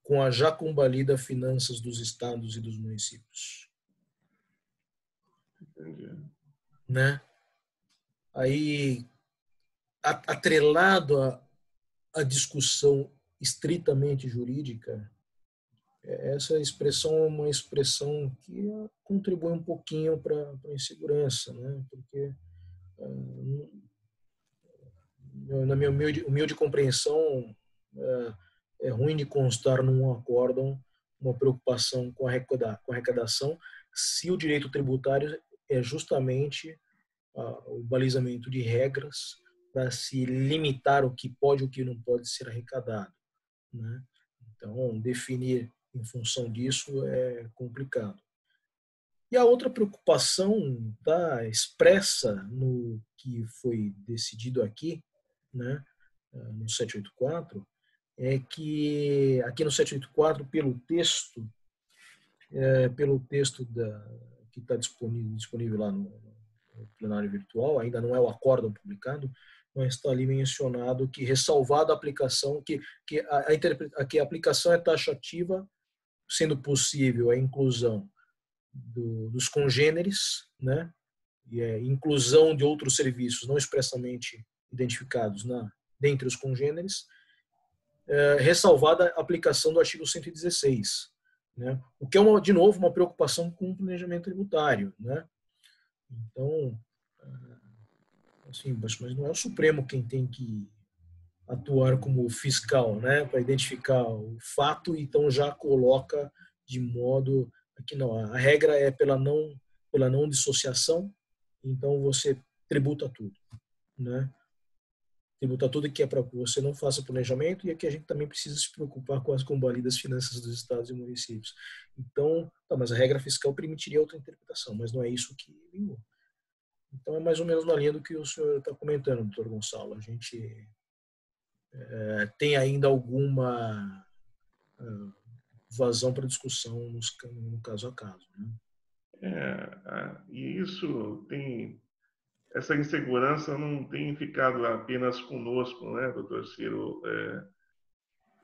Speaker 4: com a já combalida finanças dos estados e dos municípios.
Speaker 1: Entendi.
Speaker 4: Né? Aí, atrelado à discussão estritamente jurídica, essa expressão é uma expressão que contribui um pouquinho para a insegurança, né? Porque, na minha humilde compreensão, é ruim de constar num acórdão uma preocupação com a arrecadação, se o direito tributário é justamente o balizamento de regras para se limitar o que pode e o que não pode ser arrecadado, né? Então, definir em função disso é complicado. E a outra preocupação está expressa no que foi decidido aqui, né, no 784, é que aqui no 784, pelo texto que está disponível lá no plenário virtual, ainda não é o acórdão publicado, mas está ali mencionado que, ressalvada a aplicação, que a aplicação é taxativa, sendo possível a inclusão dos congêneres, né, e a inclusão de outros serviços não expressamente identificados dentre os congêneres, ressalvada a aplicação do artigo 116, né, o que é, de novo, uma preocupação com o planejamento tributário, né? Então, assim, mas não é o Supremo quem tem que atuar como fiscal, né, para identificar o fato, então já coloca de modo que não, a regra é pela não dissociação, então você tributa tudo, né? Tributa tudo, que é para que você não faça planejamento, e aqui a gente também precisa se preocupar com as combalidas finanças dos estados e municípios. Então, mas a regra fiscal permitiria outra interpretação, mas não é isso que vingou. Então é mais ou menos na linha do que o senhor está comentando, doutor Gonçalo. A gente tem ainda alguma vazão para discussão no caso a caso, né?
Speaker 1: E isso tem... Essa insegurança não tem ficado apenas conosco, né, doutor Ciro,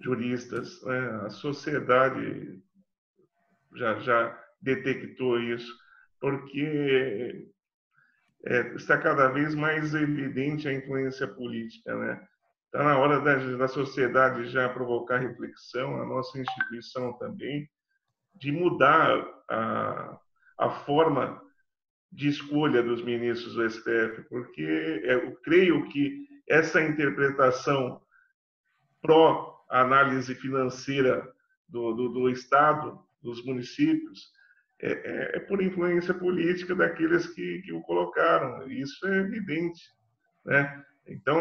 Speaker 1: juristas, né? A sociedade já detectou isso, porque está cada vez mais evidente a influência política, né? Está na hora da sociedade já provocar reflexão, a nossa instituição também, de mudar a forma de escolha dos ministros do STF, porque eu creio que essa interpretação pró-análise financeira do Estado, dos municípios, é por influência política daqueles que o colocaram. Isso é evidente, né? Então,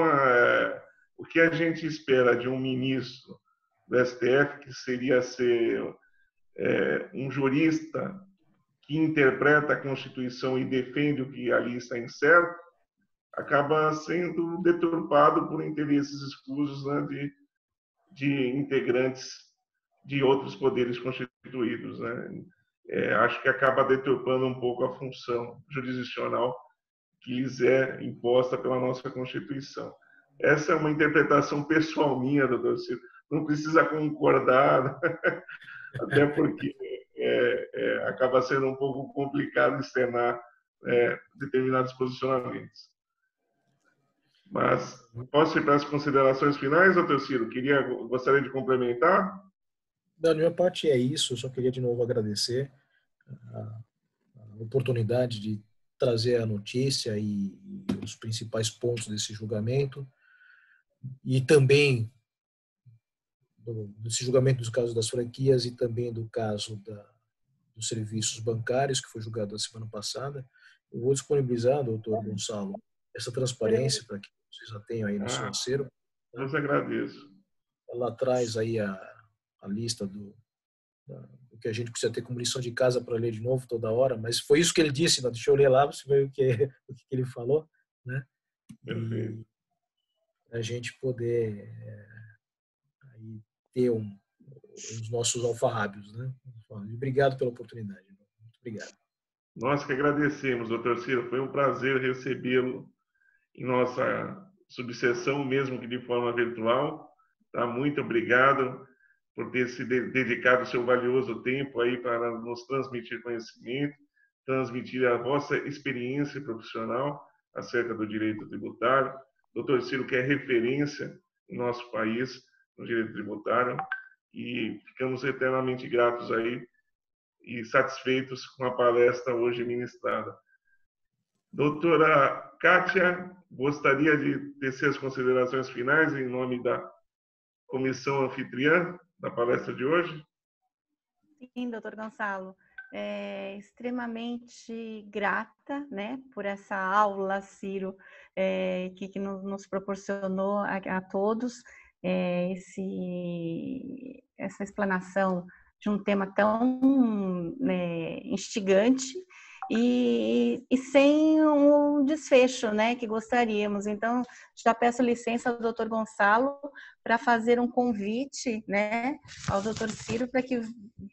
Speaker 1: o que a gente espera de um ministro do STF, que seria ser um jurista que interpreta a Constituição e defende o que ali está incerto, acaba sendo deturpado por interesses escusos, né, de integrantes de outros poderes constituídos, né? Acho que acaba deturpando um pouco a função jurisdicional que lhes é imposta pela nossa Constituição. Essa é uma interpretação pessoal minha, doutor Ciro. Não precisa concordar, até porque acaba sendo um pouco complicado externar determinados posicionamentos. Mas posso ir para as considerações finais, doutor Ciro? Gostaria de complementar?
Speaker 4: Da minha parte é isso. Eu só queria de novo agradecer a oportunidade de trazer a notícia e os principais pontos desse julgamento, e também desse julgamento dos casos das franquias e também do caso dos serviços bancários, que foi julgado na semana passada. Eu vou disponibilizar, doutor Gonçalo, essa transparência para que vocês já tenham aí no seu acervo.
Speaker 1: Eu os agradeço.
Speaker 4: Ela traz aí a lista do que a gente precisa ter como lição de casa para ler de novo toda hora, mas foi isso que ele disse, né? Deixa eu ler lá, você ver o que ele falou, né?
Speaker 1: Perfeito.
Speaker 4: E a gente poder aí ter os nossos alfarrábios, né? Obrigado pela oportunidade. Muito obrigado.
Speaker 1: Nós que agradecemos, doutor Ciro. Foi um prazer recebê-lo em nossa subseção, mesmo que de forma virtual. Tá? Muito obrigado por ter se dedicado o seu valioso tempo aí para nos transmitir conhecimento, transmitir a vossa experiência profissional acerca do direito tributário. Doutor Ciro, que é referência em nosso país no direito tributário, e ficamos eternamente gratos aí e satisfeitos com a palestra hoje ministrada. Doutora Kátia, gostaria de tecer as considerações finais em nome da comissão anfitriã da palestra de hoje?
Speaker 2: Sim, doutor Gonçalo. Extremamente grata, né, por essa aula, Ciro, que nos proporcionou a todos essa explanação de um tema tão instigante e sem um desfecho, né, que gostaríamos. Então, já peço licença ao doutor Gonçalo para fazer um convite, né, ao doutor Ciro para que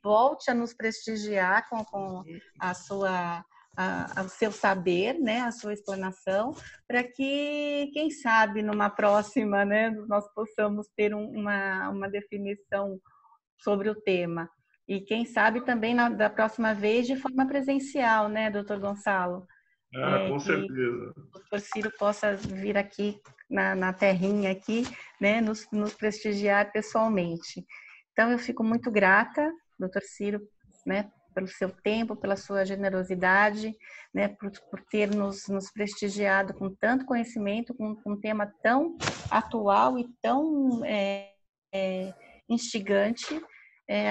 Speaker 2: volte a nos prestigiar com o seu saber, né, a sua explanação, para que, quem sabe, numa próxima, né, nós possamos ter uma definição sobre o tema. E quem sabe também da próxima vez de forma presencial, né, doutor Gonçalo?
Speaker 1: Com certeza.
Speaker 2: O doutor Ciro possa vir aqui na terrinha aqui, né, nos prestigiar pessoalmente. Então, eu fico muito grata, doutor Ciro, né, pelo seu tempo, pela sua generosidade, né, por ter nos prestigiado com tanto conhecimento, com um tema tão atual e tão instigante.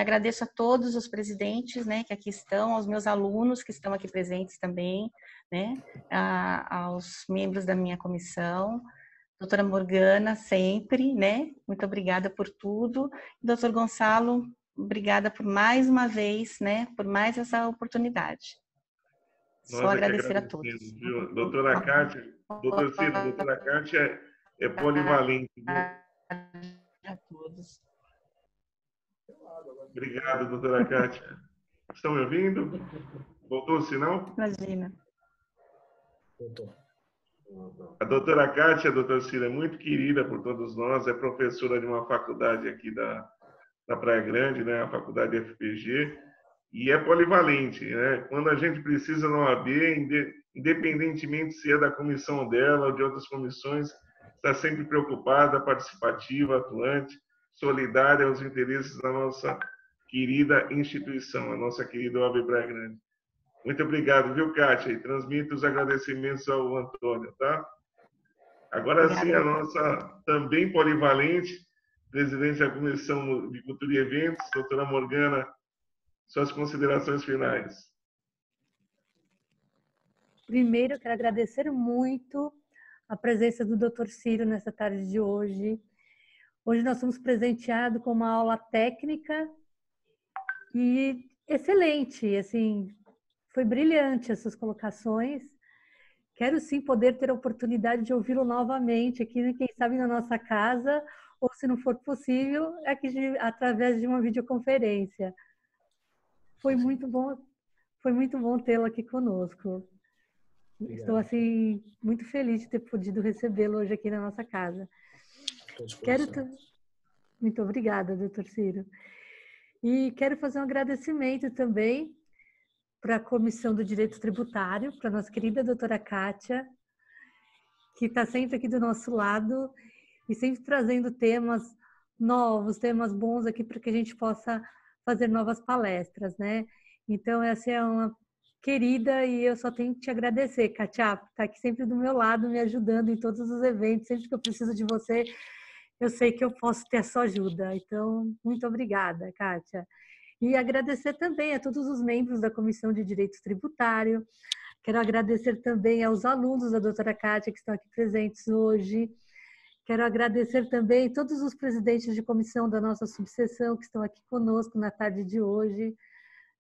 Speaker 2: Agradeço a todos os presidentes, né, que aqui estão, aos meus alunos que estão aqui presentes também, né, aos membros da minha comissão, doutora Morgana, sempre, né, muito obrigada por tudo. Doutor Gonçalo, obrigada por mais uma vez, né, por mais essa oportunidade. Só agradecer a todos.
Speaker 1: Viu? Doutora Kátia, doutor Ciro, doutora Kátia é polivalente. Viu?
Speaker 2: A todos.
Speaker 1: Obrigado, doutora Kátia. Estão me ouvindo? Voltou o sinal?
Speaker 2: Imagina.
Speaker 4: Voltou.
Speaker 1: A doutora Kátia, doutor Ciro, é muito querida por todos nós, é professora de uma faculdade aqui da Praia Grande, né, a faculdade FPG, e é polivalente, né? Quando a gente precisa na OAB, independentemente se é da comissão dela ou de outras comissões, está sempre preocupada, participativa, atuante, solidária aos interesses da nossa querida instituição, a nossa querida OAB Praia Grande. Muito obrigado, viu, Kátia? E transmito os agradecimentos ao Antônio, tá? Agora sim, a nossa também polivalente presidente da Comissão de Cultura e Eventos, doutora Morgana, suas considerações finais.
Speaker 3: Primeiro, eu quero agradecer muito a presença do Dr. Ciro nessa tarde de hoje. Hoje nós fomos presenteados com uma aula técnica e excelente, assim, foi brilhante essas colocações. Quero sim poder ter a oportunidade de ouvi-lo novamente aqui, quem sabe na nossa casa, ou se não for possível, aqui através de uma videoconferência. Foi muito bom tê-lo aqui conosco. Obrigado. Estou assim muito feliz de ter podido recebê-lo hoje aqui na nossa casa. Muito obrigada, doutor Ciro. E quero fazer um agradecimento também para a Comissão do Direito Tributário, para a nossa querida doutora Kátia, que está sempre aqui do nosso lado e sempre trazendo temas novos, temas bons aqui para que a gente possa fazer novas palestras, né? Então, essa é uma querida e eu só tenho que te agradecer, Kátia, por estar aqui sempre do meu lado, me ajudando em todos os eventos, sempre que eu preciso de você, eu sei que eu posso ter a sua ajuda. Então, muito obrigada, Kátia. E agradecer também a todos os membros da Comissão de Direito Tributário. Quero agradecer também aos alunos da doutora Kátia que estão aqui presentes hoje. Quero agradecer também a todos os presidentes de comissão da nossa subseção que estão aqui conosco na tarde de hoje,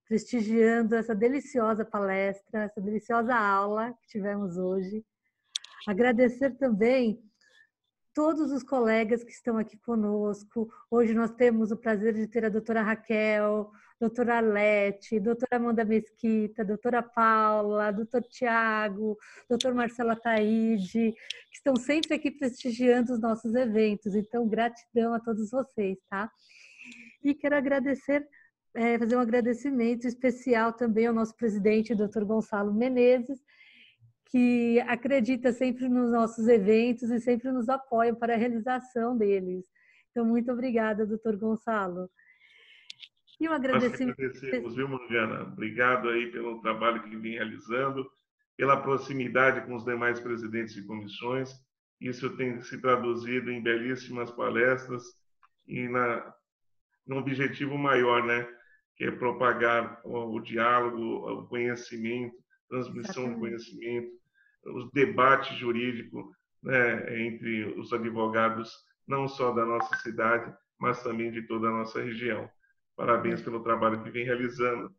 Speaker 3: prestigiando essa deliciosa palestra, essa deliciosa aula que tivemos hoje. Agradecer também todos os colegas que estão aqui conosco. Hoje nós temos o prazer de ter a doutora Raquel, doutora Arlete, doutora Amanda Mesquita, doutora Paula, doutor Tiago, doutor Marcelo Ataíde, que estão sempre aqui prestigiando os nossos eventos. Então, gratidão a todos vocês, tá? E quero agradecer, fazer um agradecimento especial também ao nosso presidente, doutor Gonçalo Menezes, que acredita sempre nos nossos eventos e sempre nos apoia para a realização deles. Então, muito obrigada, doutor Gonçalo. E um agradecimento...
Speaker 1: Nós agradecemos, viu, Morgana? Obrigado aí pelo trabalho que vem realizando, pela proximidade com os demais presidentes de comissões. Isso tem se traduzido em belíssimas palestras e num objetivo maior, né? Que é propagar o diálogo, o conhecimento, transmissão de conhecimento, os debates jurídicos, né, entre os advogados, não só da nossa cidade, mas também de toda a nossa região. Parabéns pelo trabalho que vem realizando.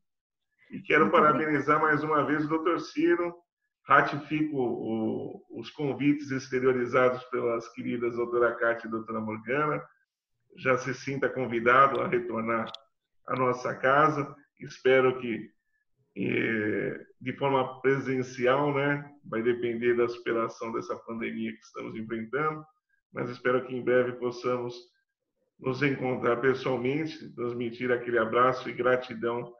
Speaker 1: E quero parabenizar mais uma vez o doutor Ciro, ratifico os convites exteriorizados pelas queridas doutora Kátia e doutora Morgana, já se sinta convidado a retornar à nossa casa, espero que de forma presencial, né? Vai depender da superação dessa pandemia que estamos enfrentando, mas espero que em breve possamos nos encontrar pessoalmente, transmitir aquele abraço e gratidão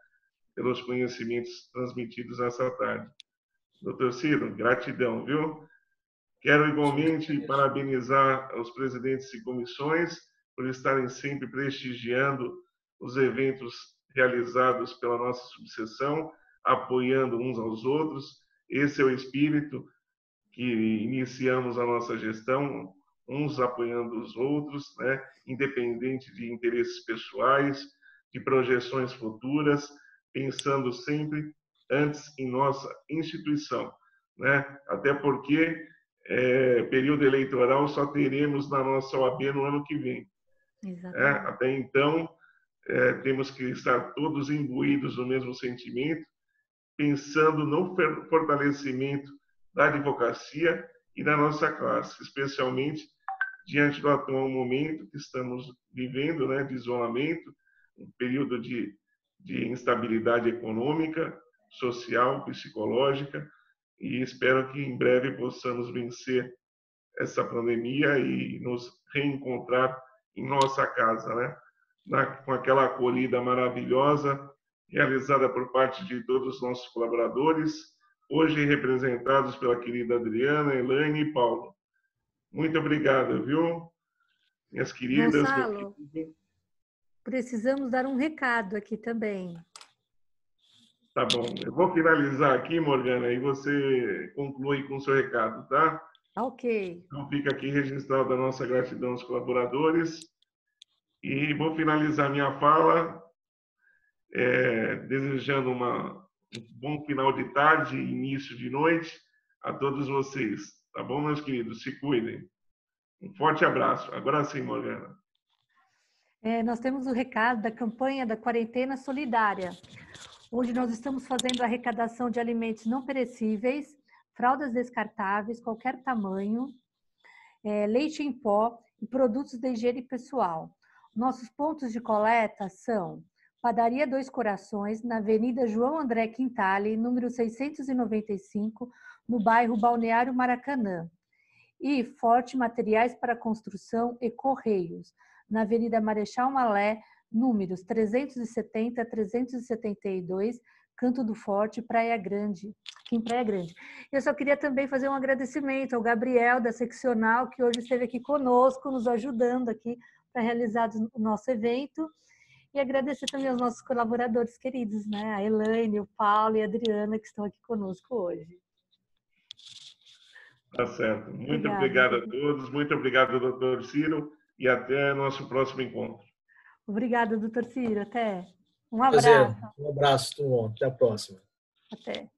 Speaker 1: pelos conhecimentos transmitidos nessa tarde. Doutor Ciro, gratidão, viu? Quero igualmente parabenizar os presidentes e comissões por estarem sempre prestigiando os eventos realizados pela nossa subseção, apoiando uns aos outros. Esse é o espírito que iniciamos a nossa gestão, uns apoiando os outros, né? Independente de interesses pessoais, de projeções futuras, pensando sempre antes em nossa instituição, né? Até porque período eleitoral só teremos na nossa OAB no ano que vem. Até então, temos que estar todos imbuídos no mesmo sentimento, pensando no fortalecimento da advocacia e da nossa classe, especialmente diante do atual momento que estamos vivendo, né, de isolamento, um período de instabilidade econômica, social, psicológica, e espero que em breve possamos vencer essa pandemia e nos reencontrar em nossa casa, né? Com aquela acolhida maravilhosa realizada por parte de todos os nossos colaboradores, hoje representados pela querida Adriana, Elaine e Paulo. Muito obrigado, viu? Minhas queridas.
Speaker 3: Gonçalo, precisamos dar um recado aqui também.
Speaker 1: Tá bom. Eu vou finalizar aqui, Morgana, e você conclui com o seu recado, tá?
Speaker 3: Ok.
Speaker 1: Então, fica aqui registrado a nossa gratidão aos colaboradores. E vou finalizar minha fala desejando um bom final de tarde e início de noite a todos vocês. Tá bom, meus queridos? Se cuidem. Um forte abraço. Agora sim, Morgana.
Speaker 3: Nós temos o recado da campanha da Quarentena Solidária, onde nós estamos fazendo a arrecadação de alimentos não perecíveis, fraldas descartáveis, qualquer tamanho, leite em pó e produtos de higiene pessoal. Nossos pontos de coleta são Padaria Dois Corações, na Avenida João André Quintale, número 695, no bairro Balneário Maracanã. E Forte Materiais para Construção e Correios, na Avenida Marechal Malé, números 370 a 372, Canto do Forte, Praia Grande, aqui em Praia Grande. Eu só queria também fazer um agradecimento ao Gabriel, da seccional, que hoje esteve aqui conosco, nos ajudando aqui para realizar o nosso evento. E agradecer também aos nossos colaboradores queridos, né? A Elaine, o Paulo e a Adriana, que estão aqui conosco hoje.
Speaker 1: Tá certo. Muito obrigado a todos. Muito obrigado, doutor Ciro. E até nosso próximo encontro.
Speaker 3: Obrigada, doutor Ciro. Até. Um abraço.
Speaker 4: Prazer. Um abraço, Tom. Até a próxima.
Speaker 3: Até.